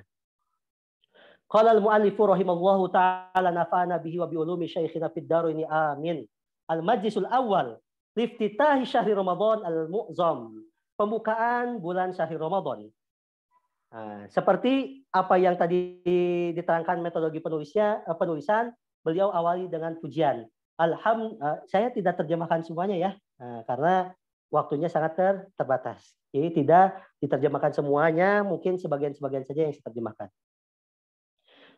Qala al-mu'allifu rahimallahu ta'ala nafa'ana bihi wa bi ulumi syaikhinaa fid daraini amin. Al-Majlisul Awwal liftitahi syahri Ramadan al-mu'zam. Pembukaan bulan syahri Ramadan. Seperti apa yang tadi diterangkan metodologi penulisan, beliau awali dengan pujian. Saya tidak terjemahkan semuanya ya, karena waktunya sangat terbatas. Jadi tidak diterjemahkan semuanya, mungkin sebagian-sebagian saja yang saya terjemahkan.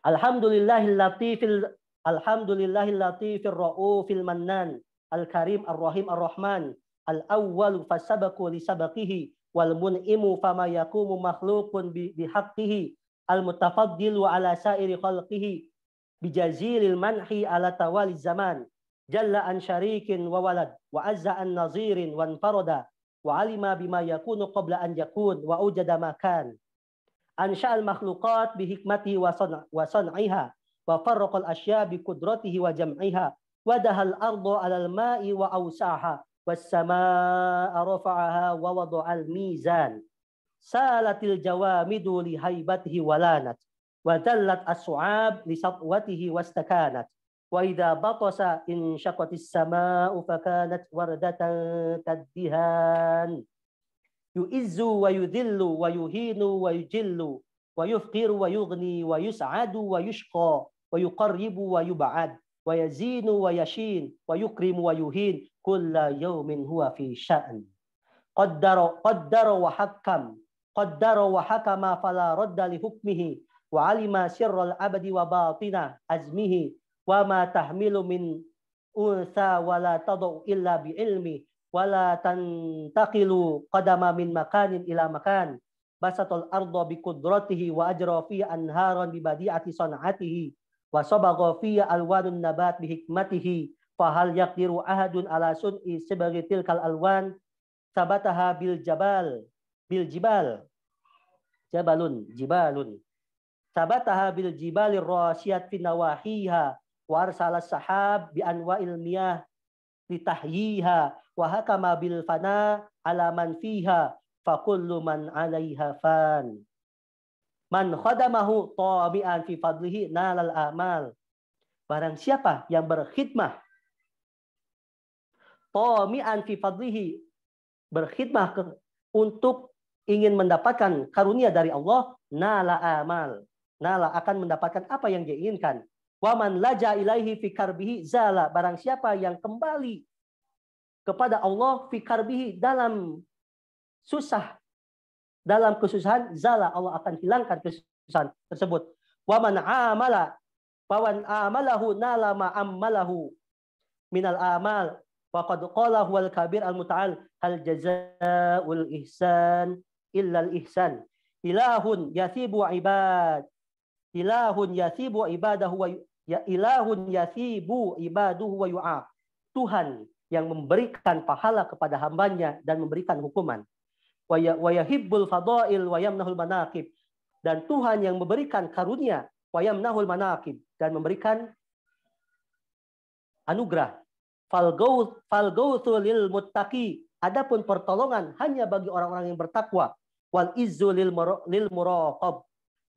Alhamdulillahil latifir raufil mannan, al-karim ar-rahim ar-rahman, al-awwal fasabaku li sabaqihi, wal mun'imu fama yakumu makhluqun bihaqqihi, al-mutafaddilu ala sairi khalqihi, bijazilil manhi ala tawali zaman, jalla an syarikin wa walad, wa azza an nazirin wa anfarada, wa alima bima yakunu qabla an yakun, wa ujada makan. Ansha'al makhluqat bihikmatihi wa san'iha, wa farraqal asya bi qudratihi wa jam'iha, wa dahal ardu 'alal ma'i wa awsa'aha, was samaa'a rafa'aha wa wada'al mizan. Salatil jawamidu li haibatihi walanat, wa dallat as-su'ab li satwatihi wastakanat. Wa idza batasa in syaqatis samaa'u fakanat wardatan kaddihan. Yu'izzu wa yudhillu wa yuhinu wa yujillu wa yufqiru wa yughni wa yus'adu wa yushqa wa yuqarribu wa yub'ad wa yazinu wa yashin wa yukrimu wa yuhin kulla yawmin huwa fi sya'n. Qaddara wa hakama fala radda li hukmihi wa alima sirral abadi wa batina azmihi wa ma tahmilu min unsa wa la tadau illa bi ilmi wala tantaqilu qadama min makanin ila makan, basatul arda bi qudratihi wa ajra fi anharan bi badi'ati san'atihi wa sabagha fi alwanun nabat bi hikmatihi, fa hal yaqdiru ahadun ala sun'i sebagai tilkal alwan, sabataha bil jibal jibalun sabataha bil jibalir rasiyat fi nawahiha, wa arsala sahab bi anwa'il miyah litahyiha, wa hakama bil fana ala man fiha, fa kullu man 'alaiha fan. Man khadamahu tabi'an fi fadlihi nalal amal. Barang siapa yang berkhidmah tabi'an fi fadlihi, berkhidmah untuk ingin mendapatkan karunia dari Allah, nala amal. Nala akan mendapatkan apa yang dia inginkan. Wa man laja ilaihi fi karbihi zala. Barang siapa yang kembali kepada Allah fi karbihi dalam susah, dalam kesusahan, zala, Allah akan hilangkan kesusahan tersebut. Wa man amalahu nala ma ammalahu minal amal. Wa qad qala huwal kabir al muta'al, hal jazaa'ul ihsan illa al ihsan. Ilahun yathibu ibaduhu wa yu'aq. Tuhan yang memberikan pahala kepada hambanya dan memberikan hukuman. Wa yahibbul fadail wa yamnahul manaqib. Dan Tuhan yang memberikan karunia wa yamnahul manaqib, dan memberikan anugerah. Falgawthu lil muttaqi, adapun pertolongan hanya bagi orang-orang yang bertakwa. Wal izzu lil muraqab,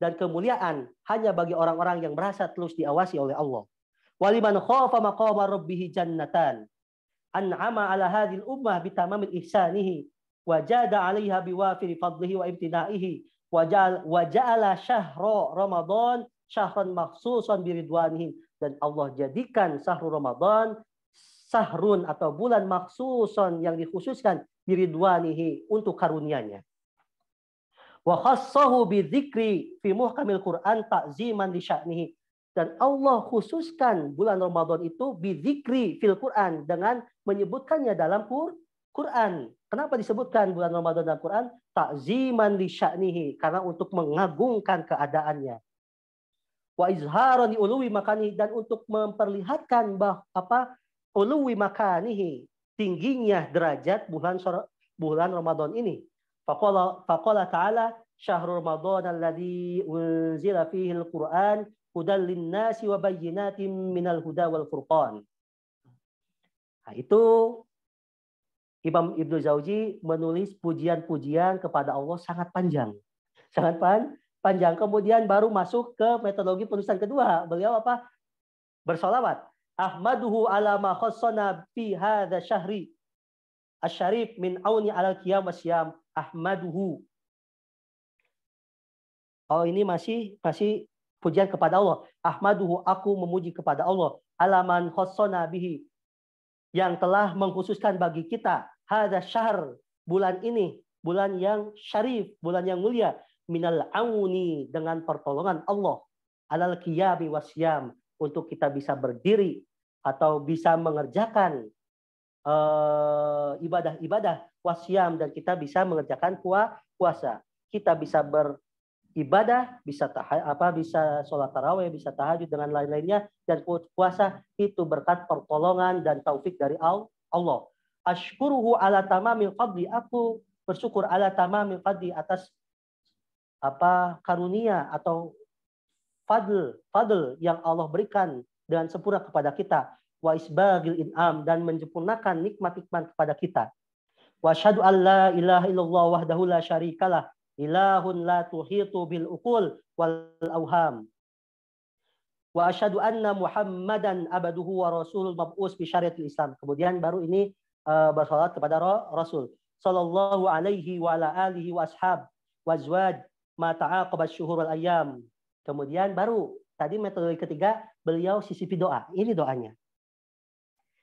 dan kemuliaan hanya bagi orang-orang yang merasa terus diawasi oleh Allah. Waliman khafa maqama rabbih jannatan, an'ama ala hadhil ummah bitamamil ihsanihi wa jada 'alaiha biwafiri fadlihi wa imtinaihi wa ja'ala syahra ramadan syahran makhsusan biridwanihi, dan Allah jadikan syahrul Ramadan sahrun atau bulan maksuson yang dikhususkan biridwanihi untuk karunia-Nya. Wa khassahu bidzikri fi muhkamil Quran ta'ziman li sya'nihi, dan Allah khususkan bulan Ramadan itu bidzikri fil Quran, dengan menyebutkannya dalam Quran. Kenapa disebutkan bulan Ramadan dalam Quran? Ta'ziman li sya'nihi, karena untuk mengagungkan keadaannya. Wa izharan li uluwi makanihi, dan untuk memperlihatkan uluwi makanihi, tingginya derajat bulan Ramadan ini. Faqala ta'ala syahrul Ramadan alladzi unzila fihi al-Qur'an hudal linnasi wa bayyinatin minal huda wal furqan. Nah, itu Imam Ibnu Jauzi menulis pujian-pujian kepada Allah sangat panjang. Sangat panjang. Kemudian baru masuk ke metodologi penulisan kedua. Beliau bersolawat. Ahmaduhu ala ma khassana fi hadza syahri asyarif min auni alal qiyam wasyam. Ahmaduhu. Oh, ini masih pujian kepada Allah. Ahmaduhu, aku memuji kepada Allah. Alaman khassana bihi, yang telah mengkhususkan bagi kita hadza syahr, bulan ini, bulan yang syarif, bulan yang mulia, minal auni, dengan pertolongan Allah, alal qiyami wasyam, untuk kita bisa berdiri atau bisa mengerjakan ibadah-ibadah wasyam, dan kita bisa mengerjakan puasa. Kita bisa beribadah, bisa bisa sholat tarawih, bisa tahajud, dengan lain-lainnya, dan puasa itu berkat pertolongan dan taufik dari Allah. Ashkuruhu ala tamamil fadli, aku bersyukur ala tamamil fadli, atas karunia atau fadl yang Allah berikan dengan sempurna kepada kita. Wa isbagil in'am, dan menyempurnakan nikmat-nikmat kepada kita. Wa asyhadu an la ilaha illallah wahdahu la syarikalah, ilahun la tuhitu bil uqul wal auham. Wa asyhadu anna Muhammadan abduhu wa rasulul mab'us bi syariatil Islam. Kemudian baru ini bersalat kepada Rasul sallallahu alaihi wa ala alihi wa ashab wa azwaj ma ta'aqaba syuhur wal ayyam. Kemudian baru tadi metode ketiga, beliau sisipi doa. Ini doanya.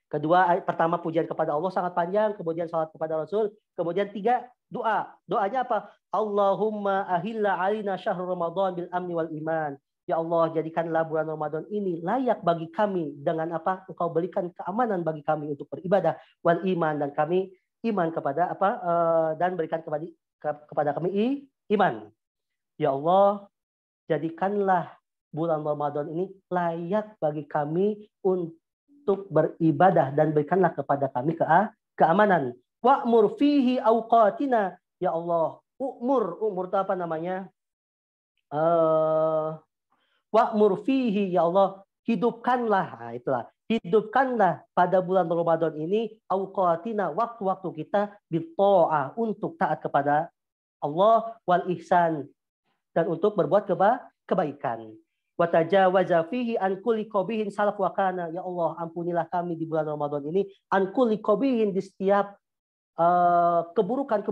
Kedua, pertama pujian kepada Allah sangat panjang, kemudian salat kepada Rasul, kemudian tiga, doa. Doanya apa? Allahumma ahilla alina syahrul Ramadan bil amni wal iman. Ya Allah, jadikanlah bulan Ramadan ini layak bagi kami dengan apa? Engkau berikan keamanan bagi kami untuk beribadah, wal iman, dan kami iman kepada dan berikan kepada kami iman. Ya Allah, jadikanlah bulan Ramadan ini layak bagi kami untuk beribadah, dan berikanlah kepada kami keamanan. Wa'mur fihi awqatina, ya Allah. Umur itu apa namanya? Wa'mur fihi, ya Allah, hidupkanlah. Nah, itulah. Hidupkanlah pada bulan Ramadan ini awqatina, waktu-waktu kita bitta'ah, untuk taat kepada Allah, wal ihsan, dan untuk berbuat kebaikan. Wa tajawaza fihi an kulli qabihin salaf wa kana, ya Allah, ampunilah kami di bulan Ramadan ini an kulli qabihin, di setiap keburukan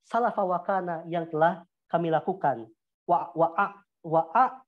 salaf wa kana yang telah kami lakukan. Wa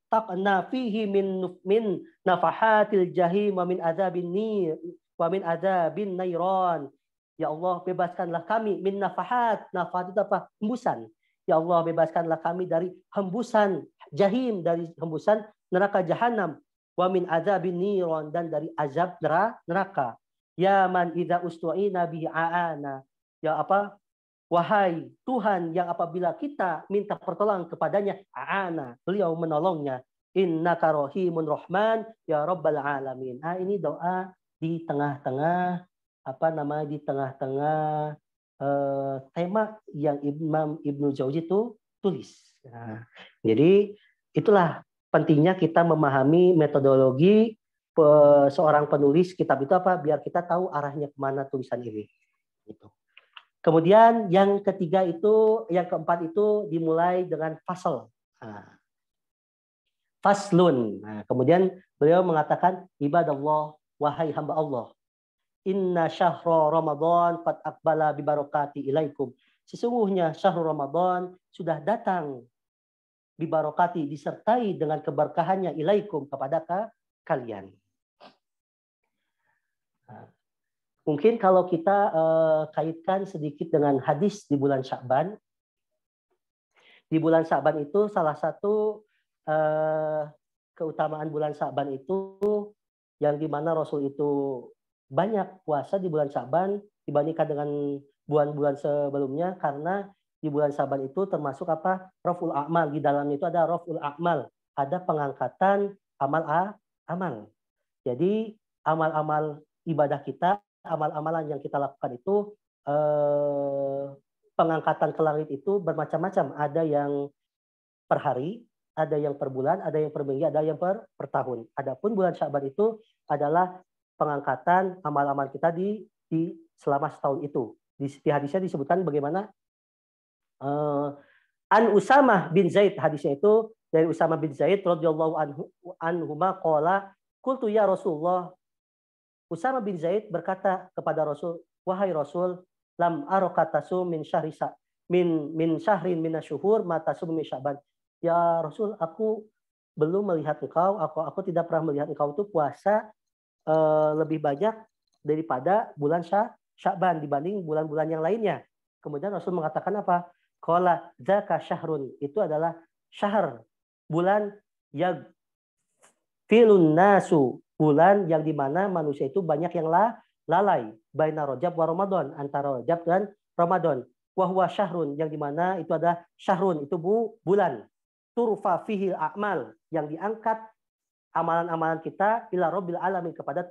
taqna fihi min nafahatil jahim wa min adzabin nir wa min adzabin nairan. Ya Allah, bebaskanlah kami min nafahat. Nafahat itu apa? Hembusan. Ya Allah, bebaskanlah kami dari hembusan jahim, dari hembusan neraka jahanam, wa min adzabin niran, dan dari azab neraka. Ya man idza ustu'ina bihi aana, ya apa? Wahai Tuhan yang apabila kita minta pertolongan kepadanya, aana, beliau menolongnya. Innaka rahimun rahman ya rabbal alamin. Nah, ini doa di tengah-tengah tema yang Imam Ibnu Jauzi itu tulis. Nah, jadi itulah pentingnya kita memahami metodologi seorang penulis kitab itu apa, biar kita tahu arahnya kemana tulisan ini. Gitu. Kemudian yang ketiga itu, yang keempat itu dimulai dengan fasal. Nah, faslun. Nah, kemudian beliau mengatakan, ibadallah, wahai hamba Allah, inna syahra Ramadan qad aqbala bi barakati ilaikum. Sesungguhnya syahrul Ramadan sudah datang bi barakati, disertai dengan keberkahannya ilaikum, kepada kalian. Nah, mungkin kalau kita kaitkan sedikit dengan hadis di bulan Sya'ban. Di bulan Sya'ban itu salah satu keutamaan bulan Sya'ban itu yang dimana Rasul itu banyak puasa di bulan Sya'ban dibandingkan dengan bulan-bulan sebelumnya, karena di bulan Sya'ban itu termasuk apa? Raful a'mal. Di dalamnya itu ada raful a'mal, ada pengangkatan amal. Jadi amal-amal ibadah kita, amal-amalan yang kita lakukan itu pengangkatan ke langit itu bermacam-macam. Ada yang per hari, ada yang per bulan, ada yang per minggu, ada yang per tahun. Adapun bulan Sya'ban itu adalah pengangkatan amal-amal kita di selama setahun itu. Di hadisnya disebutkan bagaimana An Usamah bin Zaid, hadisnya itu dari Usamah bin Zaid radhiyallahu anhuma qala qultu ya Rasulullah. Usamah bin Zaid berkata kepada Rasul, wahai Rasul, lam araka tasum min syahri min syahrin minasyuhur ma tasum min Sya'ban. Ya Rasul, aku belum melihat engkau, aku tidak pernah melihat engkau itu puasa lebih banyak daripada bulan Sya'ban dibanding bulan-bulan yang lainnya. Kemudian Rasul mengatakan apa? Qala dzaka syahrun, itu adalah syahr, bulan yang filun nasu, bulan yang dimana manusia itu banyak yang lalai, baina Rajab wa Ramadan, antara Rajab dan Ramadan. Wa huwa syahrun, yang dimana itu ada syahrun, itu bulan. Turfa fihi a'mal, yang diangkat amalan-amalan kita ila rabbil alamin, kepada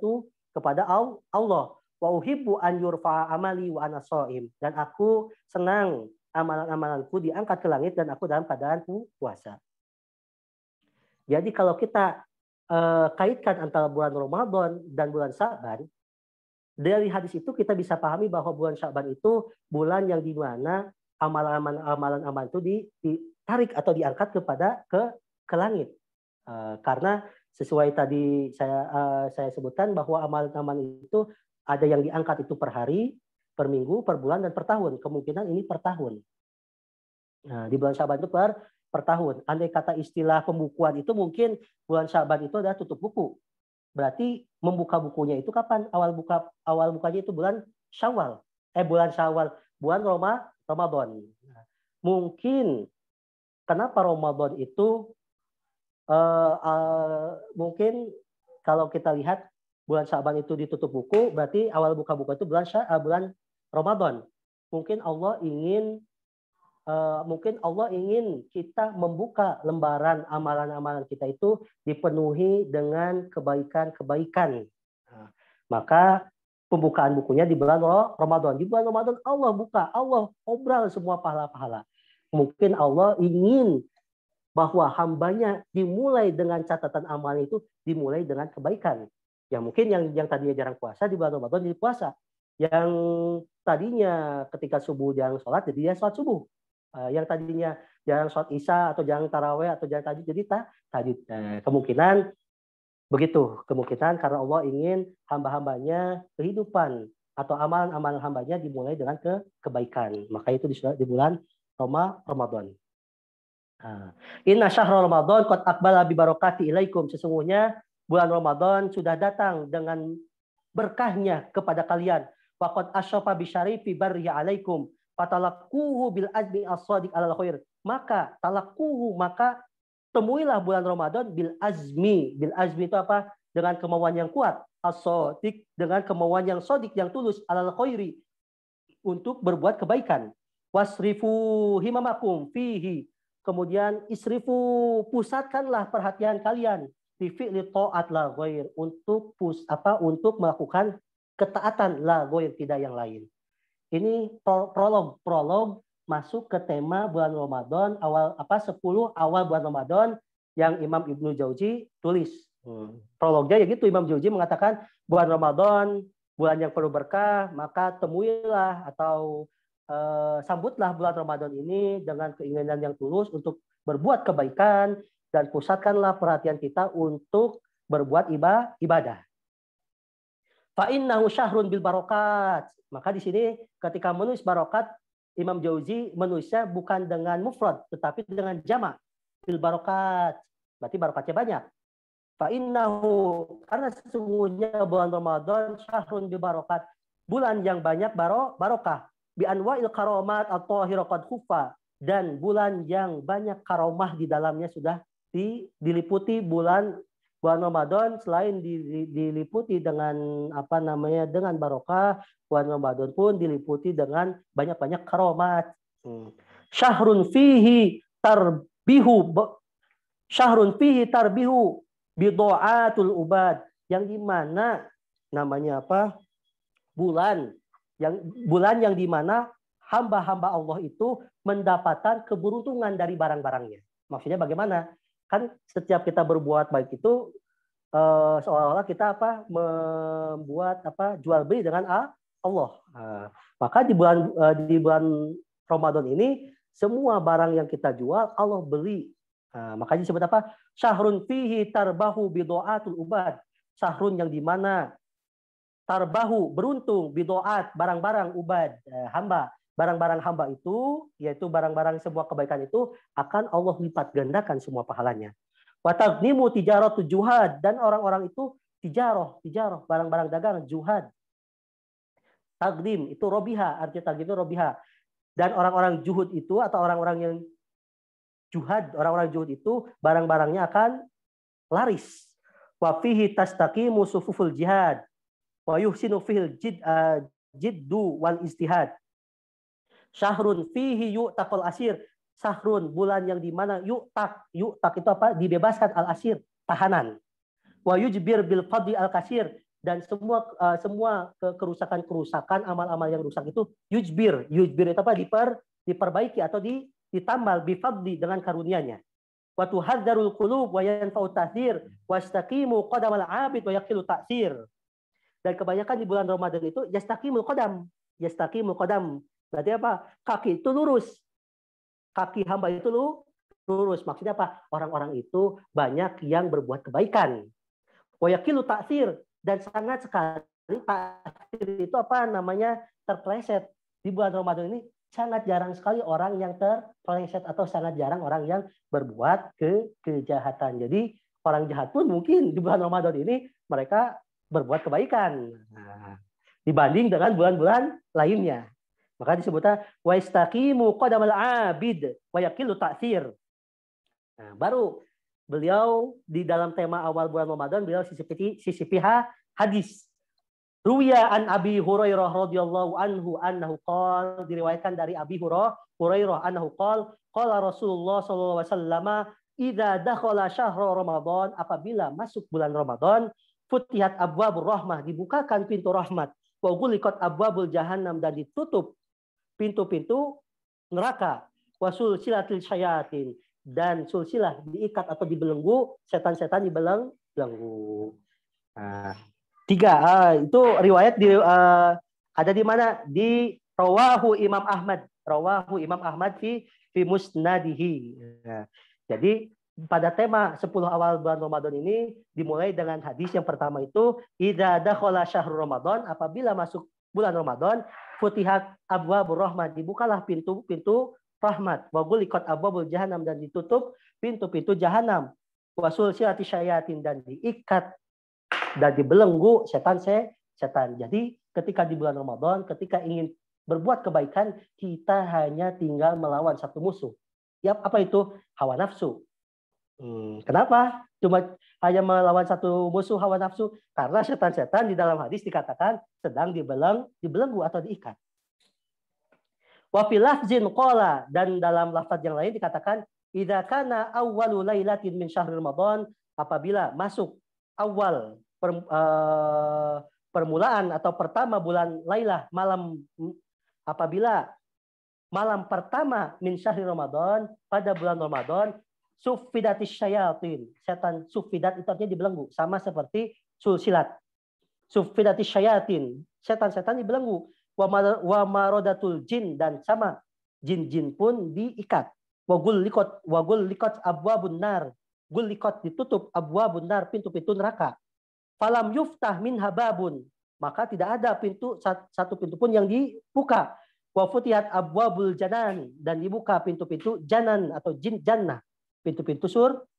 Allah. Wa uhibbu an yurfa amali wa ana shaim, dan aku senang amalan-amalanku diangkat ke langit dan aku dalam keadaan puasa. Jadi kalau kita kaitkan antara bulan Ramadan dan bulan Sya'ban, dari hadis itu kita bisa pahami bahwa bulan Sya'ban itu bulan yang dimana amalan-amalan itu ditarik atau diangkat ke langit. Karena sesuai tadi saya sebutkan bahwa amalan-amalan itu ada yang diangkat itu per hari, per minggu, per bulan, dan per tahun. Kemungkinan ini per tahun. Nah, di bulan Sya'ban itu per tahun. Andai kata istilah pembukuan itu mungkin bulan Sya'ban itu adalah tutup buku. Berarti membuka bukunya itu kapan? Awal bukanya itu bulan Syawal. Bulan Syawal, bulan Ramadan. Mungkin kenapa Ramadan itu mungkin kalau kita lihat bulan Sya'ban itu ditutup buku, berarti awal buka buku itu bulan Ramadan. Mungkin Allah ingin kita membuka lembaran amalan-amalan kita itu dipenuhi dengan kebaikan-kebaikan. Nah, maka pembukaan bukunya di bulan Ramadan. Di bulan Ramadan Allah buka, Allah obral semua pahala-pahala. Mungkin Allah ingin bahwa hambanya dimulai dengan catatan amal itu dimulai dengan kebaikan. Ya mungkin yang tadinya jarang puasa di bulan Ramadan jadi puasa. Yang tadinya ketika subuh jarang sholat, jadi dia sholat subuh. Yang tadinya jarang sholat isya atau jarang taraweh atau jarang tahajud jadi tahajud. Kemungkinan begitu, kemungkinan karena Allah ingin hamba-hambanya kehidupan atau amalan-amalan hambanya dimulai dengan kebaikan. Maka itu di bulan Ramadan. Inna syahrul Ramadan qad aqbala bi barakati ilaikum. Sesungguhnya bulan Ramadan sudah datang dengan berkahnya kepada kalian. Wa qad asyafa bi syarifi barri alaikum. Fatalaquhu bil azmi as-shadiq alal khair. Maka temuilah bulan Ramadan bil azmi. Bil azmi itu apa? Dengan kemauan yang kuat. As-shadiq, dengan kemauan yang shadiq, yang tulus, alal khairi, untuk berbuat kebaikan. Wasrifu himamakum fihi. Kemudian isrifu, pusatkanlah perhatian kalian di fi'li ta'at la ghair, untuk melakukan ketaatan la ghair, tidak yang lain. Ini prolog masuk ke tema bulan Ramadan, 10 awal bulan Ramadan, yang Imam Ibnu Jauzi tulis. Prolognya ya gitu, Imam Jauzi mengatakan bulan Ramadan, bulan yang penuh berkah, maka temuilah atau sambutlah bulan Ramadan ini dengan keinginan yang tulus untuk berbuat kebaikan dan pusatkanlah perhatian kita untuk berbuat ibadah. Fa innahu syahrun bil barokat. Maka di sini ketika menulis barokat, Imam Jauzi menulisnya bukan dengan mufrad tetapi dengan jamak bil barokat. Berarti barokatnya banyak. Fa innahu, karena sesungguhnya bulan Ramadan syahrun bil barokat, bulan yang banyak barokah, bi anwa'il karomat atau hiraqad khufa, dan bulan yang banyak karomah di dalamnya sudah diliputi bulan Ramadan. Selain diliputi dengan dengan barokah, bulan Ramadan pun diliputi dengan banyak-banyak karomat. Syahrun fihi tarbihu bidoatul ubad, yang dimana namanya apa, bulan yang dimana hamba-hamba Allah itu mendapatkan keberuntungan dari barang-barangnya. Maksudnya bagaimana? Kan setiap kita berbuat baik itu seolah-olah kita membuat jual beli dengan Allah. Maka di bulan Ramadan ini semua barang yang kita jual Allah beli. Makanya disebut apa? Syahrun fihi tarbahu bidoatul ubad. Syahrun yang dimana tarbahu beruntung, bidoat barang-barang ubad hamba. Barang-barang hamba itu, yaitu barang-barang sebuah kebaikan itu akan Allah lipat gandakan semua pahalanya. Wa tagnimu tijaratu juhad, dan orang-orang itu tijarah barang-barang dagang juhad. Tagnim itu robiha, artinya tagnim itu robiha. Dan orang-orang juhud itu atau orang-orang yang orang-orang juhud itu barang-barangnya akan laris. Wa fihi tastaqimu sufuful jihad wa yuhsinu fihil jiddu wal istihad. Syahrun fihi yu'taqul asir. Syahrun, bulan yang dimana yu'taq itu apa? Dibebaskan al asir, tahanan. Wa yujbir bil fadli al kasir, dan semua kerusakan amal-amal yang rusak itu yujbir itu apa? Diperbaiki atau ditambal bi fadli dengan karunia-Nya. Wa tuhadzarul qulub wa yanfa'u ta'thir wastaqimu qadamal 'abid wa yaqilu ta'sir. Dan kebanyakan di bulan Ramadan itu yastaqimul qadam. Berarti apa? Kaki itu lurus. Kaki hamba itu lurus. Maksudnya apa? Orang-orang itu banyak yang berbuat kebaikan. Wa yaqilu ta'sir, dan sangat sekali ta'sir itu terpleset. Di bulan Ramadan ini sangat jarang sekali orang yang terpleset atau sangat jarang orang yang berbuat kejahatan. Jadi orang jahat pun mungkin di bulan Ramadan ini mereka berbuat kebaikan dibanding dengan bulan-bulan lainnya. Maka disebutnya wa istaqimu qadamal 'abid wa yaqilu ta'sir. Baru beliau di dalam tema awal bulan Ramadan beliau sisipi hadis. Ruwiya an Abi Hurairah radhiyallahu anhu qala, diriwayatkan dari Abi Hurairah annahu qala Rasulullah sallallahu alaihi wasallam, idza dakhala syahra Ramadan, apabila masuk bulan Ramadan, futihat abwabur rahmah, dibukakan pintu rahmat, wa ghuliqat abwabul jahannam, dan ditutup pintu-pintu neraka, wa sulsilatil syayatin, dan sulsilah diikat atau dibelenggu setan-setan dibelenggu. Tiga itu riwayat ada di mana? Di rawahu Imam Ahmad fi musnadihi. Jadi pada tema 10 awal bulan Ramadan ini dimulai dengan hadis yang pertama itu idza dakhala syahrul Ramadan, apabila masuk bulan Ramadan, futihat abwabur rahmat, dibukalah pintu-pintu rahmat, wa ghuliqat abwabul jahannam, dan ditutup pintu-pintu jahanam, wa sulsilati syayatin, dan diikat dan dibelenggu setan. Jadi ketika di bulan Ramadan, ketika ingin berbuat kebaikan, kita hanya tinggal melawan satu musuh. Ya, apa itu? Hawa nafsu. Kenapa cuma hanya melawan satu musuh, hawa nafsu? Karena setan-setan di dalam hadis dikatakan sedang dibelenggu atau diikat. Wa fil lafzin qala, dan dalam lafaz yang lain dikatakan idza kana awwalu lailatin min syahril Ramadan, apabila masuk awal permulaan atau pertama bulan Lailah, apabila malam pertama min syahril Ramadan, pada bulan Ramadan, Suffidatis syayatin. Setan suffidat itu artinya dibelenggu. Sama seperti sulsilat. Suffidatis syayatin. Setan-setan dibelenggu. Wa marodatul jin. Dan sama. Jin-jin pun diikat. Wagul likot abwabun nar. Gul likot ditutup. Abwabun nar. Pintu-pintu neraka. Falam yuftah min hababun. Maka tidak ada satu pintu pun yang dibuka. Wa futihat abwabul janan. Dan dibuka pintu-pintu janan atau jin jannah. Pintu-pintu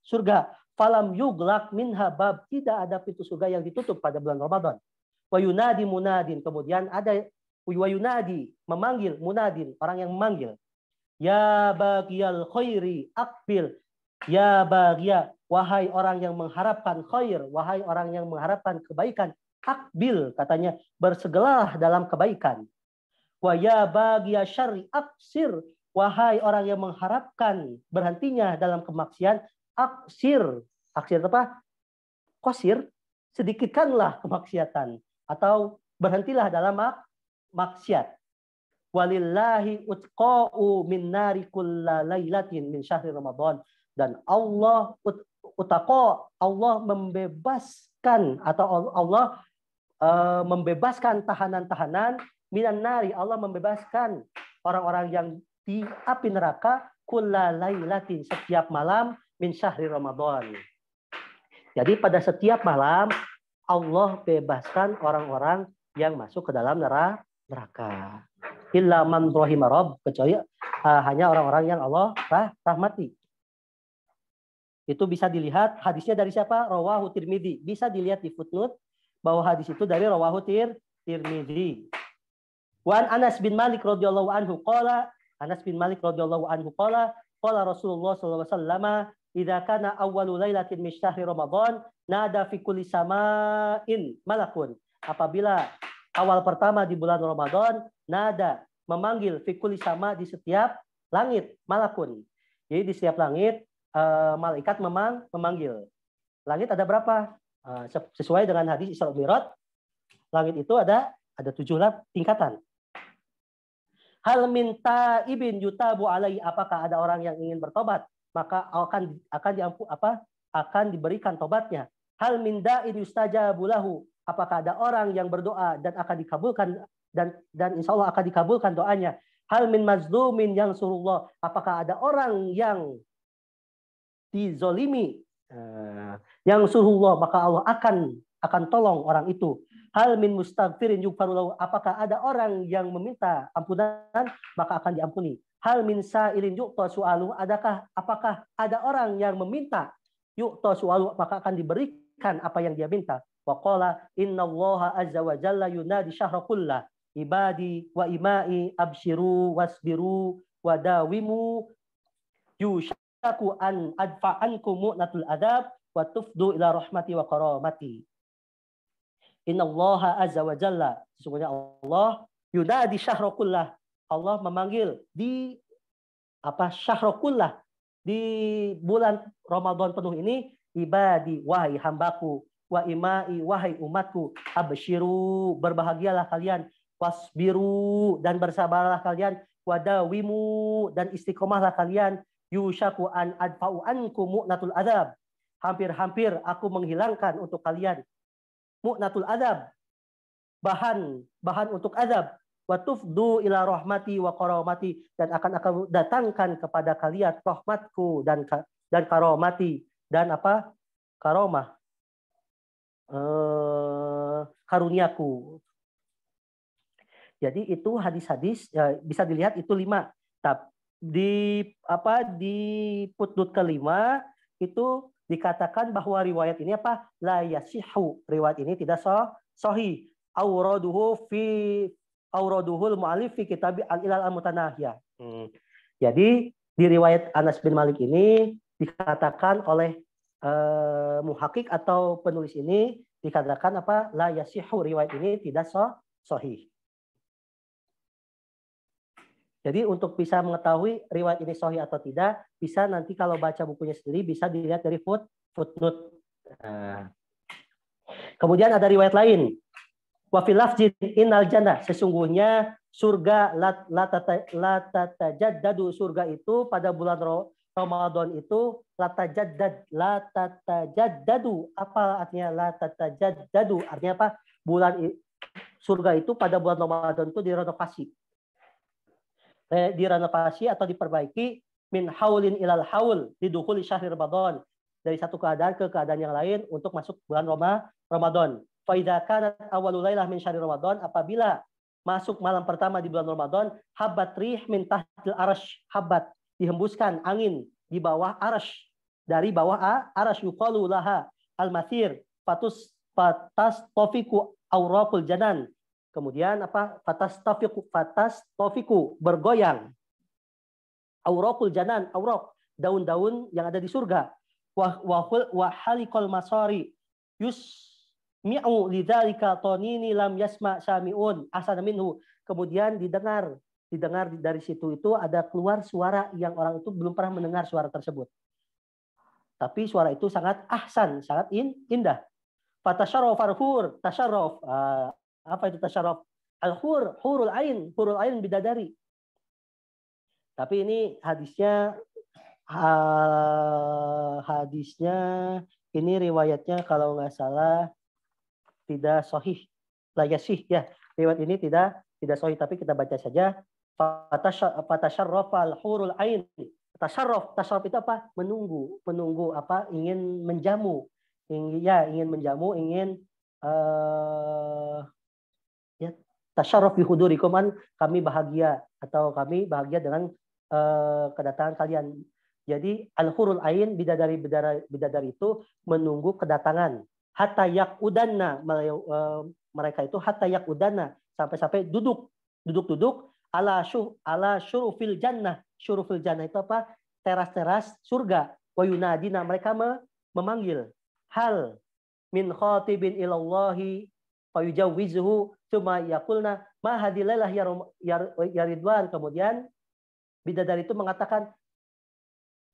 surga. Falam yuglak minha bab. Tidak ada pintu surga yang ditutup pada bulan Ramadan. Wa yunadi munadin. Kemudian ada wa yunadi, memanggil, munadin, orang yang memanggil. Ya bagiyal khairi akbil. Ya bagiya, wahai orang yang mengharapkan khair, wahai orang yang mengharapkan kebaikan, akbil, katanya, bersegeralah dalam kebaikan. Wa ya bagiya syarri aksir. Wahai orang yang mengharapkan berhentinya dalam kemaksiatan, aksir. Aksir apa? Kosir. Sedikitkanlah kemaksiatan. Atau berhentilah dalam maksiat. Walillahi utqa'u min nari kulla lailatin min syahri Ramadan. Dan Allah utaqo, Allah membebaskan atau Allah membebaskan tahanan-tahanan minan nari. Allah membebaskan orang-orang yang di api neraka kulla lailatin, setiap malam min syahri Ramadan. Jadi pada setiap malam Allah bebaskan orang-orang yang masuk ke dalam neraka. Illa man rahima rabb, kecuali hanya orang-orang yang Allah rahmati. Itu bisa dilihat hadisnya dari siapa? Rawahu Tirmidzi. Bisa dilihat di footnote bahwa hadis itu dari Rawahu Tirmidzi. Wan Anas bin Malik radhiyallahu anhu qala, Anas bin Malik radhiyallahu anhu qala Rasulullah sallallahu alaihi wasallam, idza kana awwalu lailatin min syahri Ramadan nada fi kulli sama'in malakun. Apabila awal pertama di bulan Ramadan, nada, memanggil fi kulli sama, di setiap langit, malakun. Jadi di setiap langit malaikat memanggil. Langit ada berapa? Sesuai dengan hadis Isra Mi'raj, langit itu ada 7 tingkatan. Hal minta ibin yutabu alai, apakah ada orang yang ingin bertobat, maka akan diberikan tobatnya. Hal min da'in yustajabu lahu, apakah ada orang yang berdoa dan akan dikabulkan dan insya Allah akan dikabulkan doanya. Hal min mazlumin yang surullah, apakah ada orang yang dizolimi yang surullah, maka Allah akan tolong orang itu. Hal min mustaghfirin yughfaru, apakah ada orang yang meminta ampunan maka akan diampuni. Hal min sa'ilin yu'ta su'alu, apakah ada orang yang meminta yu'ta su'alu, maka akan diberikan apa yang dia minta. Wa qala innallaha azza wa jalla yunadi syahra kullah ibadi wa imai abshiru wasbiru wa dawimu yushaku an adfa'ankum mu'natul adab wa tufdu ila rahmati wa karamati. Innallaha azza wa jalla, sesungguhnya Allah yunadi syahra kullah, Allah memanggil di syahra kullah, di bulan Ramadan penuh ini, ibadi, wahai hambaku, wa imai, wahai umatku, abshiru, berbahagialah kalian, wasbiru, dan bersabarlah kalian, wadawimu, dan istiqomahlah kalian, yushaku an adfa'u ankum mu'natul adab, hampir-hampir aku menghilangkan untuk kalian mu'natul adab, bahan untuk adab, wa tufdu ila rahmati wa karamati, dan akan datangkan kepada kalian rahmatku dan karamati, dan karamah, karuniaku. Jadi itu hadis-hadis bisa dilihat itu 5. Di footnote kelima itu dikatakan bahwa riwayat ini la yasihu, riwayat ini tidak sahih. Auraduhul mu'allif fi kitab al-ilal al-mutanahiyah. Jadi di riwayat Anas bin Malik ini dikatakan oleh muhakik atau penulis ini, dikatakan la yasihu, riwayat ini tidak sahih. Jadi untuk bisa mengetahui riwayat ini sahih atau tidak, bisa nanti kalau baca bukunya sendiri bisa dilihat dari footnote. Kemudian ada riwayat lain. Wa fil lafzin innal jannah, sesungguhnya surga la tatajaddadu, surga itu pada bulan Ramadan itu latatajaddadu. Apa artinya latatajaddadu? Artinya apa? Surga itu pada bulan Ramadan itu direnovasi atau diperbaiki min haulin ilal haul lidukhuli syahri Ramadan, dari satu keadaan ke keadaan yang lain untuk masuk bulan Ramadan. Fa idza kanat awwalul lailah min syahri Ramadan, apabila masuk malam pertama di bulan Ramadan, habat rih min tahtil arash, habat dihembuskan angin di bawah arash, dari bawah arash, yuqalu laha al-mathir, fatas tofiku auraqul janan. Kemudian apa? Fatas tofiku bergoyang. Auraqul janan, auraq, daun-daun yang ada di surga. Wa halikal masari yusmi'u lidzalika tonini lam yasma sami'un asana minhu. Kemudian didengar dari situ itu ada keluar suara yang orang itu belum pernah mendengar suara tersebut. Tapi suara itu sangat ahsan, sangat indah. Fatasyarraf al-hur, tasyarraf. Apa itu tasyarraf? Al-hur, hurul ain bidadari. Tapi ini hadisnya ini riwayatnya kalau nggak salah tidak sahih, la yasih ya. Riwayat ini tidak sahih, tapi kita baca saja. Fatasyarraf al-hurul ain. Tasyarraf itu apa? Menunggu apa? Ingin menjamu. Ingin menjamu, ya, tasyarraf bi hudurikum, kami bahagia dengan kedatangan kalian. Jadi al-hurul ain, bidadari itu menunggu kedatangan. Hatta yaqudanna, mereka itu hatta yaqudanna, sampai duduk ala syurufil jannah. Syurufil jannah itu apa? Teras-teras surga. Wa yunadina, mereka memanggil. Hal min khatibin ilallahi fayujawwizuhu tsumma yaqulna ma hadilailah ya Ridwan. Kemudian bidadari itu mengatakan,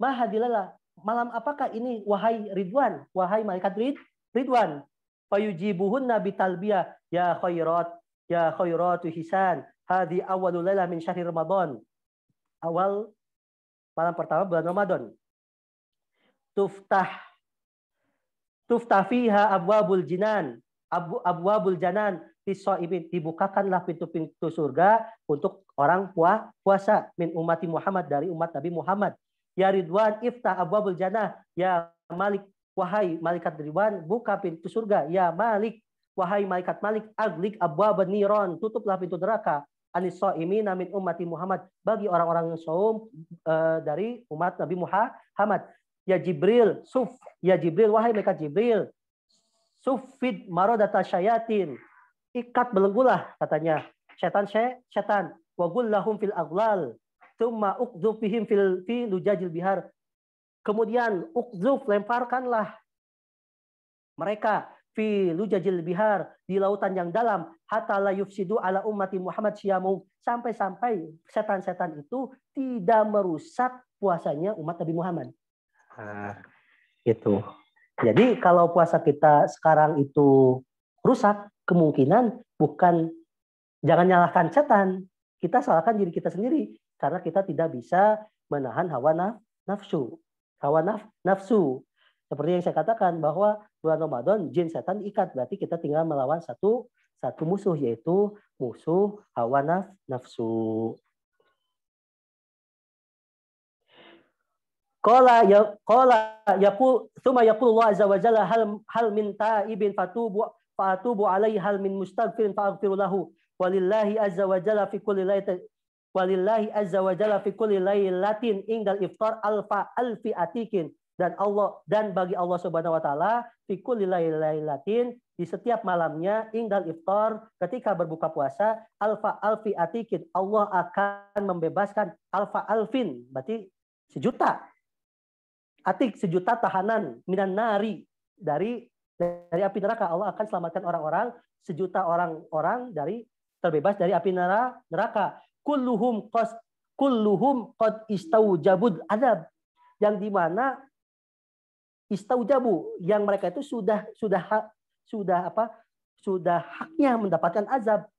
ma hadilailah, malam apakah ini wahai Ridwan, wahai malaikat Ridwan. Fayujibuhunna bitalbiyah ya khairatu hisan hadi awwalul lailah min syahri Ramadan. Awal malam pertama bulan Ramadan. Tuftah fiha abwabul jinan, abwabul janan lisaimin, dibukakanlah pintu-pintu surga untuk orang puasa min ummati Muhammad, dari umat Nabi Muhammad. Ya Ridwan iftah abwabul jannah, ya Malik, wahai malaikat Ridwan, buka pintu surga. Ya Malik, wahai malaikat Malik, aglik abwaban niron, tutuplah pintu neraka. Anis shaimina min ummati Muhammad, bagi orang-orang yang saum dari umat Nabi Muhammad. Ya Jibril, wahai malaikat Jibril, sufid marodata syayatin, ikat belenggulah katanya setan, wagul lahum fil aghlal, tsumma uqdzuf bihim fi lujajil bihar. Kemudian uqdzuf, lemparkanlah mereka fi lujajil bihar, di lautan yang dalam, hatta la yufsidu ala ummati Muhammad syiamu, sampai setan-setan itu tidak merusak puasanya umat Nabi Muhammad. Nah, itu. Jadi kalau puasa kita sekarang itu rusak, kemungkinan jangan nyalahkan setan, kita salahkan diri kita sendiri karena kita tidak bisa menahan hawa nafsu. Seperti yang saya katakan bahwa bulan Ramadan jin setan ikat, berarti kita tinggal melawan satu musuh, yaitu musuh hawa nafsu. Qala yaqul tsumma yaqulu Allah azza wa jalla hal min taibin fatubu alaihi hal min mustaghfirin faghfiru lahu walillahi azza wa jalla fi kulli lailatin indal iftar alfi atikin, dan bagi Allah Subhanahu wa taala fi kulli lailatin, di setiap malamnya, indal iftar, ketika berbuka puasa, alfi atikin, Allah akan membebaskan alfin, berarti 1.000.000 atik, 1.000.000 tahanan minan nari, dari api neraka. Allah akan selamatkan 1.000.000 orang dari terbebas dari api neraka. Kulluhum qad istaujabud azab, yang dimana istaujabu, yang mereka itu sudah haknya mendapatkan azab.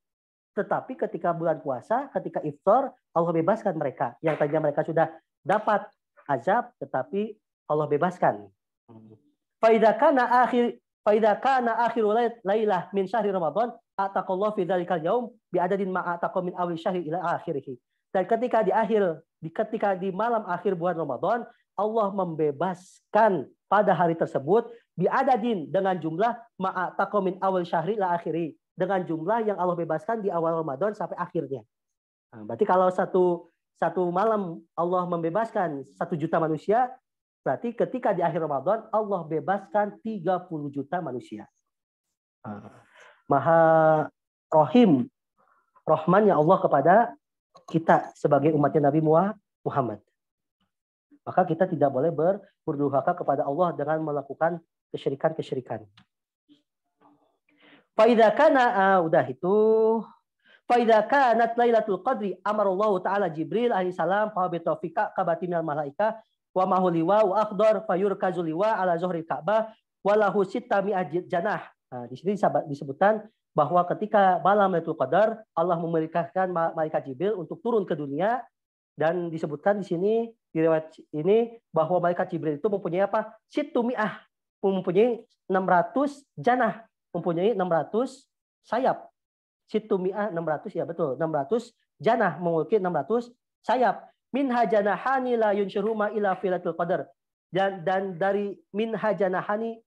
Tetapi ketika bulan puasa, ketika iftar, Allah bebaskan mereka yang tadinya mereka sudah dapat azab, tetapi Allah bebaskan. Faidza kana akhiru lailah min syahri Ramadan ataqallahu fi dzalikal yaum bi adadin ma ataqa min awal syahri ila akhirih. Dan ketika di malam akhir bulan Ramadan, Allah membebaskan pada hari tersebut biadadin dengan jumlah ma ataqa min awal syahri ila akhirih, dengan jumlah yang Allah bebaskan di awal Ramadan sampai akhirnya. Nah, berarti kalau satu malam Allah membebaskan 1 juta manusia, berarti ketika di akhir Ramadan Allah bebaskan 30 juta manusia. Maha Rahim, Rahmannya Allah kepada kita sebagai umatnya Nabi Muhammad. Maka kita tidak boleh berdurhaka kepada Allah dengan melakukan kesyirikan-kesyirikan. Faidza kana udah itu. Faidza kanat Lailatul Qadri amarallahu taala Jibril alaihi salam fa bi tawfika kabatinal malaika wa mahuliwa wa akhdar fayurkazu liwa ala zuhril Ka'bah walahu sitta mi'at janah. Nah, di sini disebutkan bahwa ketika malam Lailatul Qadar Allah memerintahkan malaikat Jibril untuk turun ke dunia, dan disebutkan di sini di riwayat ini bahwa malaikat Jibril itu mempunyai apa? Sittu mi'ah, mempunyai 600 janah, mempunyai 600 sayap. Sittu mi'ah 600, ya betul, 600 janah, memiliki 600 sayap. Minha janahani la yunsyuruhuma ila filatul qadar. Dan dari minha janahani,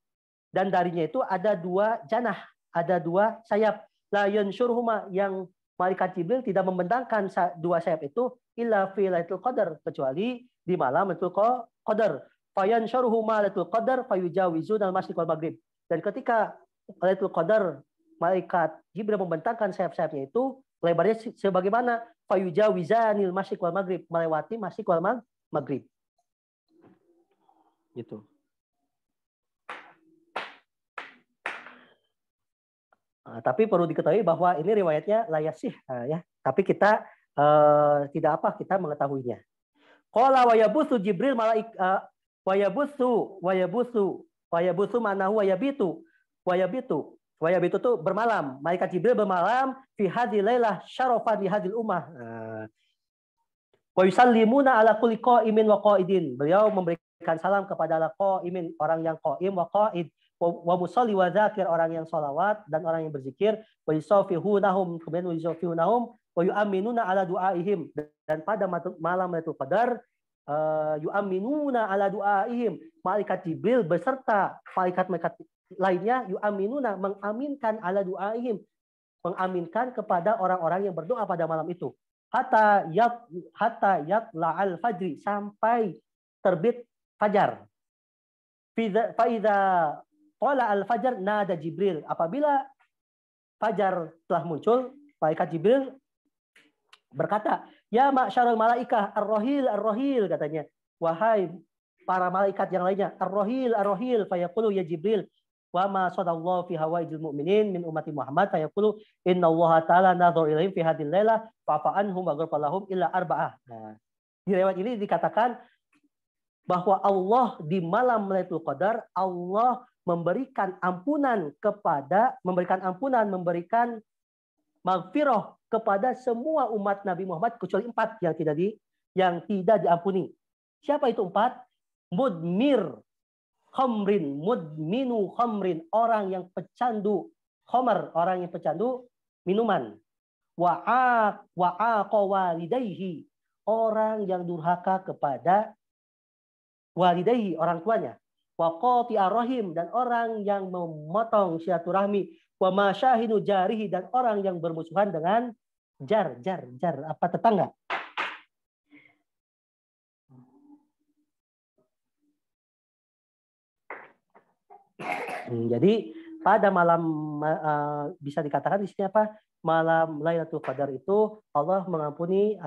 dan darinya itu ada 2 janah, ada 2 sayap. La yunsyuruhuma, yang malaikat Jibril tidak membentangkan 2 sayap itu illa filatul qadar, kecuali di malam Lailatul Qadar. Fayansyuruhuma Lailatul Qadar fayujawizuna al-masyriq wal maghrib. Dan ketika Lailatul Qadar malaikat Jibril membentangkan sayap-sayapnya itu, lebarnya sebagaimana fayujawizanil masyriq wal maghrib, melewati masyriq wal maghrib. Gitu. Nah, tapi perlu diketahui bahwa ini riwayatnya la yasih, ya. Tapi kita tidak apa, kita mengetahuinya. Qala wa yabutsu Jibril wa yabutsu manahu wa yabitu. Wa yabitu itu bermalam. Malaikat Jibril bermalam fi hadhil lailah syarafan li hadhil ummah. Wa yusallimuna ala kulli qa'imin wa qa'idin. Beliau memberikan salam kepada ala qa'imin, orang yang qa'im, wa qa'id, wa musalli wa dzakir, orang yang sholawat dan orang yang berzikir, wa yusafihunahum, kemudian wa yusafihunahum wa yu'minuna ala du'aihim. Dan pada malam Lailatul Qadar yu'minuna ala du'aihim, malaikat Jibril beserta malaikat-malaikat lainnya yu'minuna, mengaminkan ala du'aihim, mengaminkan kepada orang-orang yang berdoa pada malam itu. Hatta yatla'al fajri, sampai terbit fajar. Fa idza qala al-fajr nada Jibril, apabila fajar telah muncul, malaikat Jibril berkata, ya ma'syarul malaikah ar-rahil, katanya, wahai para malaikat yang lainnya, ar-rahil, fayaqulu ya Jibril, wa ma sadallahu fi hawaijil mu'minin min ummati Muhammad, fayaqulu innallaha ta'ala nadhar ilaihim fi hadhil lailah fa'fa anhum wa ghfir lahum illa arba'ah. Nah, di riwayat ini dikatakan bahwa Allah di malam Lailatul Qadar, Allah memberikan ampunan, memberikan maghfirah kepada semua umat Nabi Muhammad kecuali 4 yang tidak diampuni. Siapa itu 4? Mudminu khamrin, orang yang pecandu khamr, orang yang pecandu minuman. Wa'a walidayhi, orang yang durhaka kepada walidayhi, orang tuanya. Wa qati'ar rahim, dan orang yang memotong silaturahmi. Wa masyahinu jarihi, dan orang yang bermusuhan dengan jar apa, tetangga. Jadi pada malam bisa dikatakan di sini apa? Malam Lailatul Qadar itu Allah mengampuni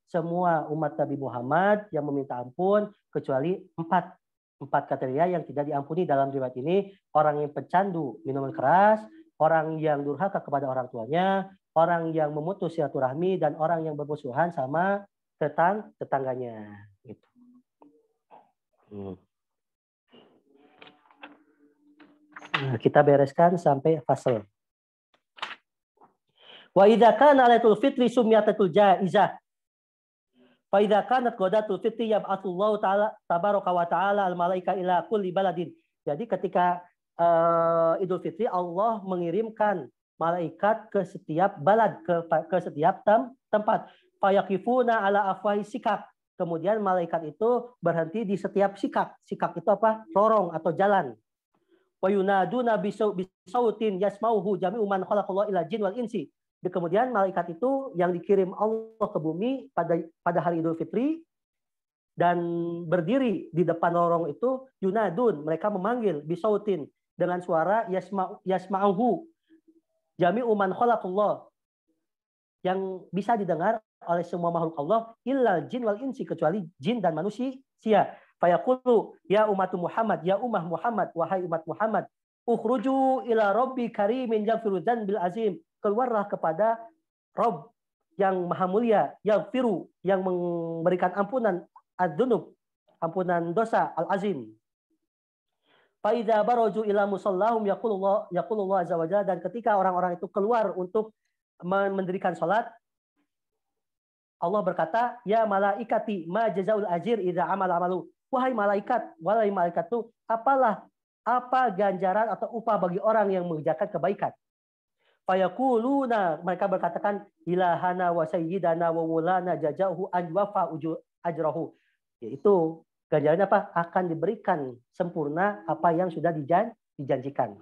semua umat Nabi Muhammad yang meminta ampun kecuali 4 kriteria yang tidak diampuni dalam riwayat ini: orang yang pecandu minuman keras, orang yang durhaka kepada orang tuanya, orang yang memutus silaturahmi, dan orang yang bermusuhan sama tetangganya. Gitu. Nah, kita bereskan sampai fasal. Wa idza kana Lailatul Fitri summiyatul jaizah Fa idza kanat qadatul fitri yab'atsullahu ta'ala tabaraka wa ta'ala al malaika ila kulli baladin. Jadi ketika Idul Fitri Allah mengirimkan malaikat ke setiap balad, ke setiap tempat. Fayaqifuna ala afwahi sikak. Kemudian malaikat itu berhenti di setiap sikak. Sikak itu apa? Lorong atau jalan. Wa yunaduna bisautin yasmauhu jami'u man khalaqallahu ila jin wal insi. Kemudian malaikat itu yang dikirim Allah ke bumi pada hari Idul Fitri dan berdiri di depan lorong itu yunadun, mereka memanggil bisautin dengan suara yasma'uhu jami'u man khalaqallah yang bisa didengar oleh semua makhluk Allah illal jin wal insi kecuali jin dan manusia. Fayaqulu ya umat Muhammad, ya ummah Muhammad, wahai umat Muhammad, ukhruju ila rabbi karimin yaghfiru dzanbil azim. Keluarlah kepada Rabb yang maha mulia, yaghfiru, yang memberikan ampunan adzunub, ampunan dosa al-azim. Fa idza baraju ila musallahum yaqulullah azza wa jalla, dan ketika orang-orang itu keluar untuk mendirikan salat, Allah berkata, ya malaikati ma jazaul ajir idza amal amalu. Wahai malaikat itu apa ganjaran atau upah bagi orang yang mengerjakan kebaikan? Fayaquluna, mereka berkatakan, ilahana wa sayyidana wa wulana jazahu ajwafa ajrahu. Yaitu ganjarannya apa? Akan diberikan sempurna apa yang sudah dijanjikan.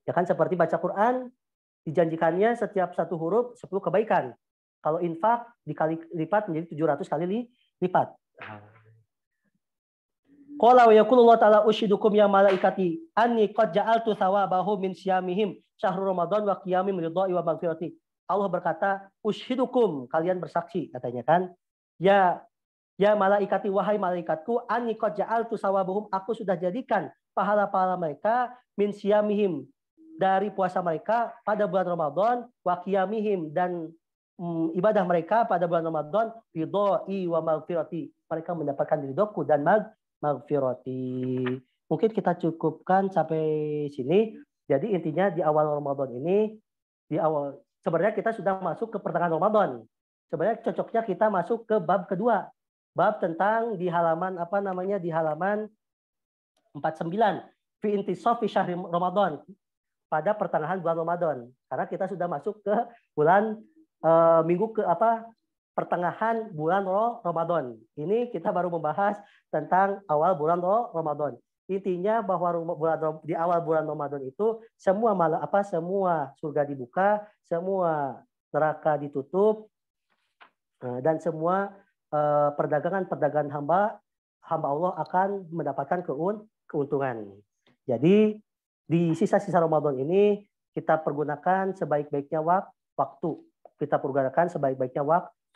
Ya kan, seperti baca Quran, dijanjikannya setiap satu huruf 10 kebaikan. Kalau infak dikali lipat menjadi 700 kali lipat. Qala wa yaqulu Allah ta'ala ushidukum ya malaikati anni qad ja'altu thawabahu min siyamihim syahrul ramadan wa qiyamim ridha'i wa maghfirati. Allah berkata, ushidukum, kalian bersaksi, katanya kan. Ya malaikati, wahai malaikatku, anni qad ja'altu thawabahum, aku sudah jadikan pahala-pahala mereka min siyamihim, dari puasa mereka pada bulan Ramadan, wa qiyamihim, dan ibadah mereka pada bulan Ramadan, ridha'i wa maghfirati, mereka mendapatkan ridhoku dan maghfirati. Mungkin kita cukupkan sampai sini. Jadi intinya di awal Ramadan ini, sebenarnya kita sudah masuk ke pertengahan Ramadan. Sebenarnya cocoknya kita masuk ke bab kedua. Bab tentang di halaman di halaman 49. Fi intisafi syahri Ramadan. Pada pertengahan bulan Ramadan. Karena kita sudah masuk ke bulan pertengahan bulan Ramadan. Ini kita baru membahas tentang awal bulan Ramadan. Intinya bahwa di awal bulan Ramadan itu semua semua surga dibuka, semua neraka ditutup, dan semua perdagangan hamba Allah akan mendapatkan keuntungan. Jadi di sisa-sisa Ramadan ini kita pergunakan sebaik-baiknya waktu. Kita pergunakan sebaik-baiknya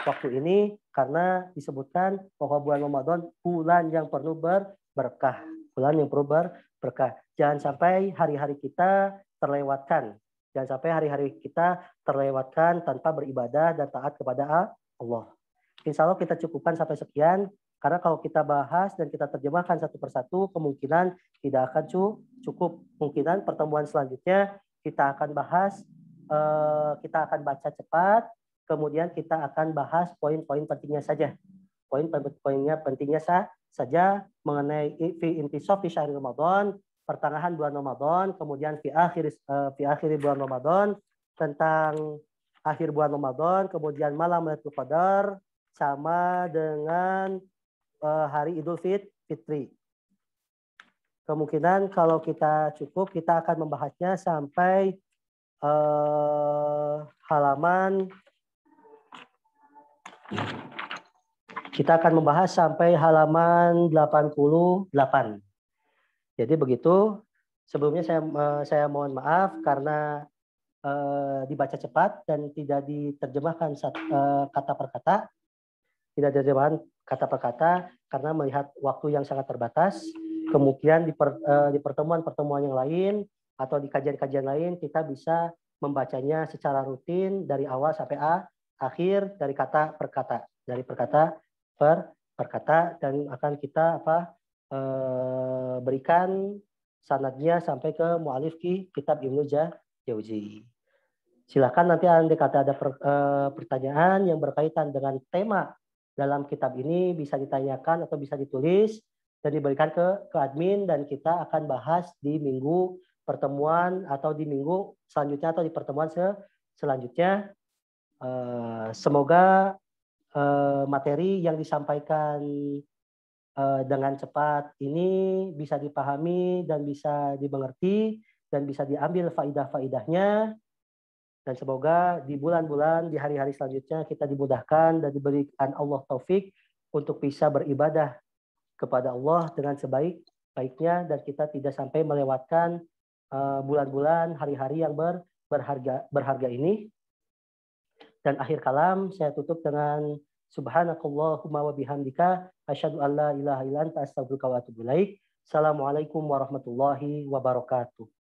waktu ini karena disebutkan bahwa bulan Ramadan bulan yang penuh berkah. Bulan yang penuh berkah. Jangan sampai hari-hari kita terlewatkan. Jangan sampai hari-hari kita terlewatkan tanpa beribadah dan taat kepada Allah. Insya Allah kita cukupkan sampai sekian. Karena kalau kita bahas dan kita terjemahkan satu persatu, kemungkinan tidak akan cukup. Kemungkinan pertemuan selanjutnya kita akan bahas, kita akan baca cepat, kemudian kita akan bahas poin-poin pentingnya saja. Poin-poinnya pentingnya saja mengenai fi intisafi syahri Ramadan, pertengahan bulan Ramadan, kemudian fi akhir bulan Ramadan, tentang akhir bulan Ramadan, kemudian malam Lailatul Qadar, sama dengan hari Idul Fitri. Kemungkinan kalau kita cukup, kita akan membahasnya sampai halaman, kita akan membahas sampai halaman 88. Jadi begitu. Sebelumnya saya mohon maaf karena dibaca cepat dan tidak diterjemahkan kata per kata. Tidak diterjemahkan kata per kata karena melihat waktu yang sangat terbatas. Kemudian di pertemuan-pertemuan yang lain atau di kajian-kajian lain kita bisa membacanya secara rutin dari awal sampai akhir, dari kata per kata, dari perkata per kata, dan akan kita berikan sanadnya sampai ke mu'alif kitab Ibnu Jauzi. Silakan nanti andai kata ada pertanyaan yang berkaitan dengan tema dalam kitab ini bisa ditanyakan atau bisa ditulis dan diberikan ke admin dan kita akan bahas di minggu pertemuan atau di minggu selanjutnya atau di pertemuan selanjutnya. Semoga materi yang disampaikan dengan cepat ini bisa dipahami dan bisa dimengerti dan bisa diambil faidah-faidahnya. Dan semoga di bulan-bulan, di hari-hari selanjutnya kita dimudahkan dan diberikan Allah taufik untuk bisa beribadah kepada Allah dengan sebaik-baiknya dan kita tidak sampai melewatkan bulan-bulan, hari-hari yang berharga ini. Dan akhir kalam saya tutup dengan subhanakallahumma wa bihamdika asyhadu an la ilaha illa anta astaghfiruka wa atubu ilaik. Assalamualaikum warahmatullahi wabarakatuh.